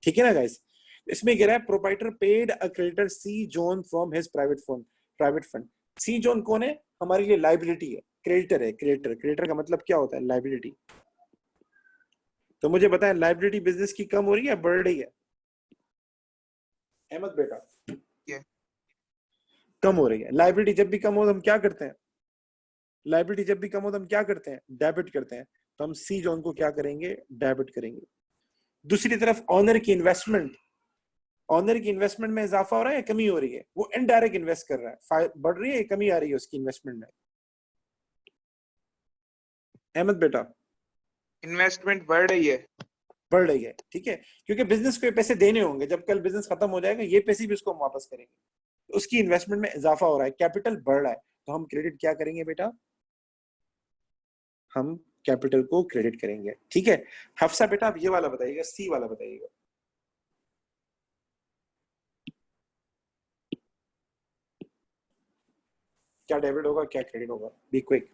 ठीक है ना गाइस? इसमें कह रहा है proprietor paid a creditor C John from his private fund, private fund. C John कौन है? हमारे लिए लाइबिलिटी है, क्रेडिटर है। क्रेडिटर, क्रेडिटर का मतलब क्या होता है, लाइबिलिटी। तो मुझे बताएं, लाइबिलिटी बिजनेस की कम हो रही है बढ़ रही है? अहमद बेटा, कम हो रही है। लाइबिलिटी जब भी कम हो तो हम क्या करते हैं, लाइबिलिटी जब भी कम हो तो हम क्या करते हैं, डेबिट करते हैं। तो हम सी जोन को क्या करेंगे, डेबिट करेंगे। दूसरी तरफ ऑनर की इन्वेस्टमेंट, ऑनर की इन्वेस्टमेंट में इजाफा हो रहा है या कमी हो रही है? वो इनडायरेक्ट इन्वेस्ट कर रहा है, बढ़ रही है या कमी आ रही है उसकी इन्वेस्टमेंट में? अहमद बेटा, इन्वेस्टमेंट बढ़ रही है। बढ़ रही है। ठीक है, क्योंकि बिजनेस को ये पैसे देने होंगे, जब कल बिजनेस खत्म हो जाएगा ये पैसे भी उसको हम वापस करेंगे, तो उसकी इन्वेस्टमेंट में इजाफा हो रहा है, कैपिटल बढ़ रहा है। तो हम क्रेडिट क्या करेंगे बेटा, हम कैपिटल को क्रेडिट करेंगे। ठीक है, हफ्सा बेटा आप ये वाला बताइएगा, सी वाला बताइएगा। क्या डेबिट होगा क्या क्रेडिट होगा, बी क्विक।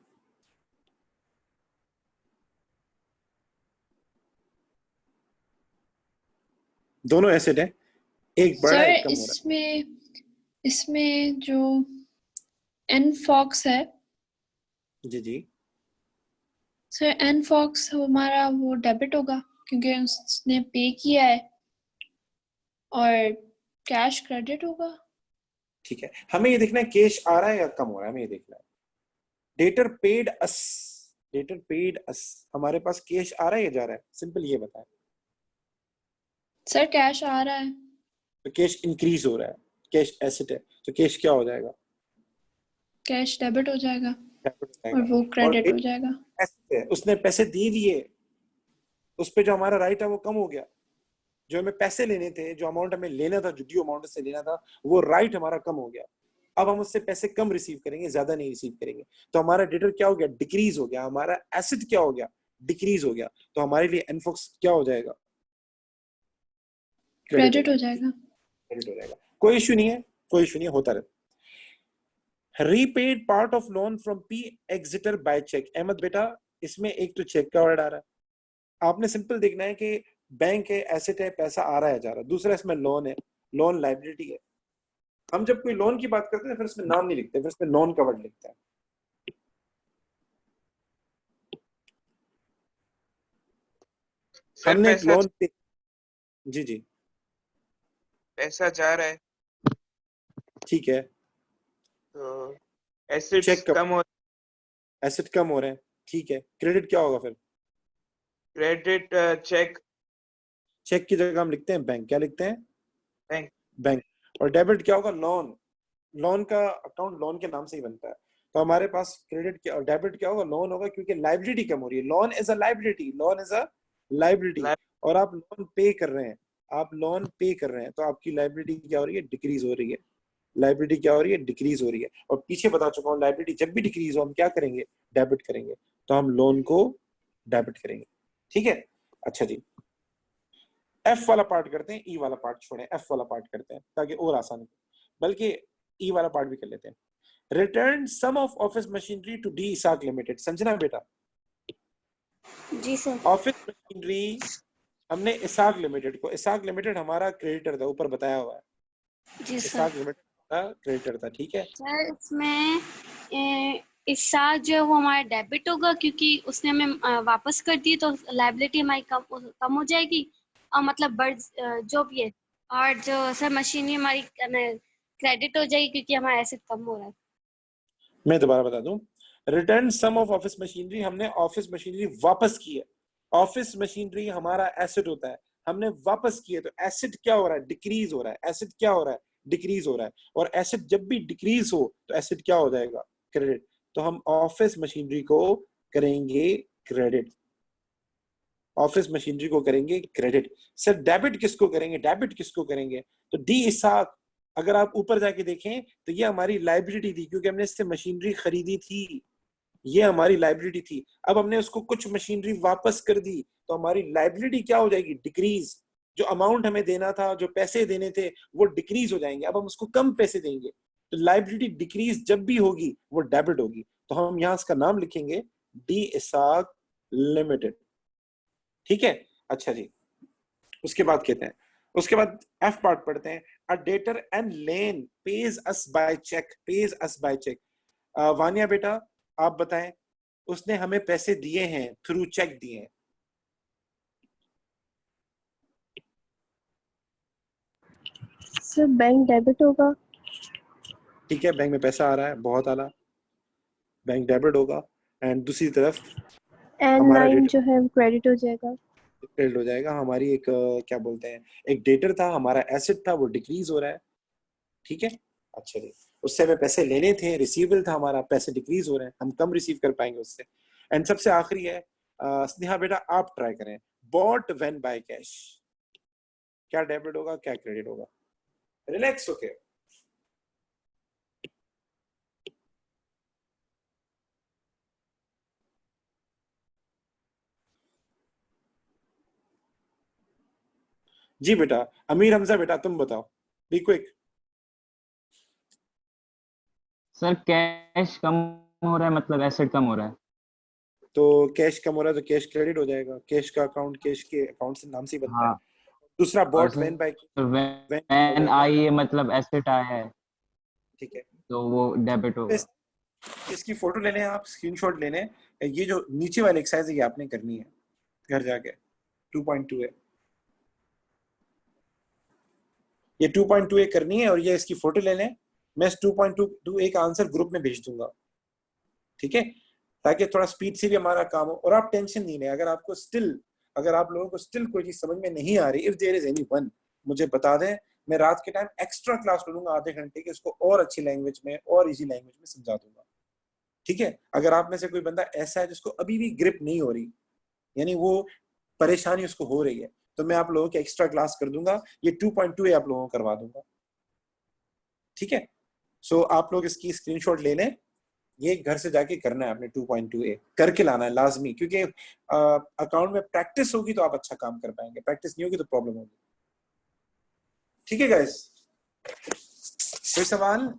दोनों एसेट है, एक बड़ा है सर एक कम हो रहा इसमें इसमें जो एन फॉक्स है, है। जी जी, सर एन फॉक्स हमारा वो डेबिट होगा क्योंकि उसने पे किया है, और कैश क्रेडिट होगा। ठीक है, हमें ये देखना है कैश आ रहा है या कम हो रहा है, हमें ये देखना है। डेटर पेड अस, डेटर पेड अस, हमारे पास कैश आ रहा है या जा रहा है, सिंपल ये बताएं। सर कैश आ रहा है। तो कैश इंक्रीज हो रहा है, कैश एसेट है, तो कैश क्या हो जाएगा, कैश डेबिट हो जाएगा डेबिट हो और जाएगा। वो और क्रेडिट हो जाएगा। एसेट है, उसने पैसे दे दिए, उस पे जो हमारा राइट है वो कम हो गया। जो हमें पैसे लेने थे, जो अमाउंट हमें लेना था, जो ड्यू अमाउंट से लेना था, वो राइट हमारा कम हो गया। अब हम उससे पैसे कम रिसीव करेंगे, ज्यादा नहीं रिसीव करेंगे। तो हमारा डेटर क्या हो गया, डिक्रीज हो गया, हमारा एसेट क्या हो गया, डिक्रीज हो गया। तो हमारे लिए एनफॉक्स क्या हो जाएगा, क्रेडिट हो जाएगा। क्रेडिट हो जाएगा। कोई इश्यू नहीं है, कोई इश्यू नहीं है, होता रहता। Repaid part of loan from P Exeter by cheque. Ahmed बेटा इसमें एक तो चेक का वर्ड आ रहा है, आपने सिंपल देखना है कि बैंक है, एसेट है, पैसा आ रहा है जा रहा है। दूसरा इसमें लोन है, लोन लाइबिलिटी है। हम जब कोई लोन की बात करते हैं फिर इसमें नाम नहीं लिखते, फिर इसमें लोन का वर्ड लिखते हैं। सर हमने एक पैसा लोन पे, जी जी पैसा जा रहा है ठीक है, तो एसेट्स चेक का कम हो, एसेट कम हो रहे हैं, ठीक है। क्रेडिट क्या होगा फिर? क्रेडिट चेक चेक की जगह हम लिखते हैं बैंक। क्या लिखते हैं? बैंक। बैंक। और डेबिट क्या होगा? लोन। लोन का अकाउंट लोन के नाम से ही बनता है। तो हमारे पास क्रेडिट क्या और डेबिट क्या होगा? लोन होगा, क्योंकि लाइबिलिटी कम हो रही है। Loan is a liability, loan is a liability. और आप लोन पे कर रहे हैं, आप लोन पे कर रहे हैं, तो आपकी लाइबिलिटी क्या हो रही है? डिक्रीज हो रही है। लाइबिलिटी क्या हो रही है? डिक्रीज हो रही है। और पीछे बता चुका हूँ, लाइबिलिटी जब भी डिक्रीज हो हम क्या करेंगे? डेबिट करेंगे। तो हम लोन को डेबिट करेंगे, ठीक है। अच्छा जी, एफ वाला पार्ट करते हैं, ई वाला पार्ट छोड़ें, एफ वाला पार्ट करते हैं ताकि और आसान हो, बल्कि ई वाला पार्ट भी कर लेते हैं। Return some of office machinery to D Isaac Limited. समझना बेटा, जी सर। ऑफिस मशीनरी हमने इसाक लिमिटेड को, इसाक लिमिटेड हमारा क्रेडिटर था, ऊपर बताया हुआ है। जी सर। इसाक लिमिटेड हमारा क्रेडिटर था, ठीक है। सर इसमें इस साल जो है वो हमारा डेबिट होगा, क्योंकि उसने हमें वापस कर दी, तो लाइबिलिटी हमारी कम हो जाएगी, और मतलब बढ़ जो भी है। और जो सर मशीनरी हमारी क्रेडिट हो जाएगी, क्योंकि हमारा एसेट कम हो रहा है। मैं दोबारा बता दूं, return some of office machinery, हमने ऑफिस मशीनरी वापस की है। ऑफिस मशीनरी हमारा एसेट होता है, हमने वापस की है, तो एसेट क्या हो रहा है? डिक्रीज हो रहा है। एसेट क्या हो रहा है? डिक्रीज हो रहा है। और एसेट जब भी डिक्रीज हो तो एसेट क्या हो जाएगा? क्रेडिट। तो हम ऑफिस मशीनरी को करेंगे क्रेडिट, ऑफिस मशीनरी को करेंगे क्रेडिट। सर डेबिट किसको करेंगे? डेबिट किसको करेंगे? तो डी इसाक, अगर आप ऊपर जाके देखें तो ये हमारी लाइबिलिटी थी, क्योंकि हमने इससे मशीनरी खरीदी थी, ये हमारी लाइबिलिटी थी। अब हमने उसको कुछ मशीनरी वापस कर दी, तो हमारी लाइबिलिटी क्या हो जाएगी? डिक्रीज। जो अमाउंट हमें देना था, जो पैसे देने थे, वो डिक्रीज हो जाएंगे। अब हम उसको कम पैसे देंगे, तो लाइबिलिटी डिक्रीज जब भी होगी वो डेबिट होगी। तो हम यहाँ इसका नाम लिखेंगे डी इसाक लिमिटेड, ठीक है। अच्छा जी, उसके बाद कहते हैं, उसके बाद एफ पार्ट पढ़ते हैं। A debtor and Len pays us by cheque, pays us by cheque. Vania बेटा आप बताएं, उसने हमें पैसे दिए हैं, थ्रू चेक दिए हैं। सर बैंक डेबिट होगा। ठीक है, बैंक में पैसा आ रहा है, बहुत आला, बैंक डेबिट होगा। एंड दूसरी तरफ एंड हमारा लाइन डेटर जो है क्रेडिट हो जाएगा। क्रेडिट हो जाएगा। हमारी एक क्या बोलते हैं, एक डेटर था, हमारा एसेट था, वो डिक्रीज हो रहा है, ठीक है। अच्छा जी, उससे हमें पैसे लेने थे, रिसीवेबल था हमारा, पैसे डिक्रीज हो रहे हैं, हम कम रिसीव कर पाएंगे उससे। एंड सबसे आखिरी है, स्नेहा बेटा आप ट्राई करें, बॉट व्हेन बाय कैश, क्या डेबिट होगा, क्या क्रेडिट होगा? रिलैक्स होके। जी बेटा, अमीर हमजा बेटा तुम बताओ, बी क्विक। सर कैश कम हो रहा है, मतलब एसेट कम हो रहा है। तो कैश कम हो रहा है तो कैश क्रेडिट हो जाएगा, कैश का अकाउंट कैश के अकाउंट से नाम से ही बनता है। हाँ, दूसरा और bought van buy, sir van आई है मतलब एसेट आया है, ठीक है। तो वो डेबिट होगा। इसकी फोटो लेने हैं आप, स्क्रीनशॉट लेने हैं। ये जो नीचे वाली एक्सरसाइज है ये आपने करनी है घर जाके, 2.2 है, ये 2.2 करनी है, और ये इसकी फोटो ले लें। मैं इस 2.2 का आंसर ग्रुप में भेज दूंगा, ठीक है, ताकि थोड़ा स्पीड से भी हमारा काम हो। और आप टेंशन नहीं लें, अगर आपको स्टिल, अगर आप लोगों को स्टिल कोई चीज समझ में नहीं आ रही, if there is any one, मुझे बता दें, मैं रात के टाइम एक्स्ट्रा क्लास ले लूंगा आधे घंटे की, इसको और अच्छी लैंग्वेज में और इजी लैंग्वेज में समझा दूंगा, ठीक है। अगर आप में से कोई बंदा ऐसा है जिसको अभी भी ग्रिप नहीं हो रही, यानी वो परेशानी उसको हो रही है, तो मैं आप लोगों की एक्स्ट्रा क्लास कर दूंगा, ये 2.2 आप लोगों को करवा दूंगा, ठीक है। सो आप लोग इसकी स्क्रीनशॉट ले लें, ये घर से जाके करना है आपने, 2.2 करके लाना है लाजमी, क्योंकि अकाउंट में प्रैक्टिस होगी तो आप अच्छा काम कर पाएंगे, प्रैक्टिस नहीं होगी तो प्रॉब्लम होगी, ठीक है गाइस। कोई सवाल?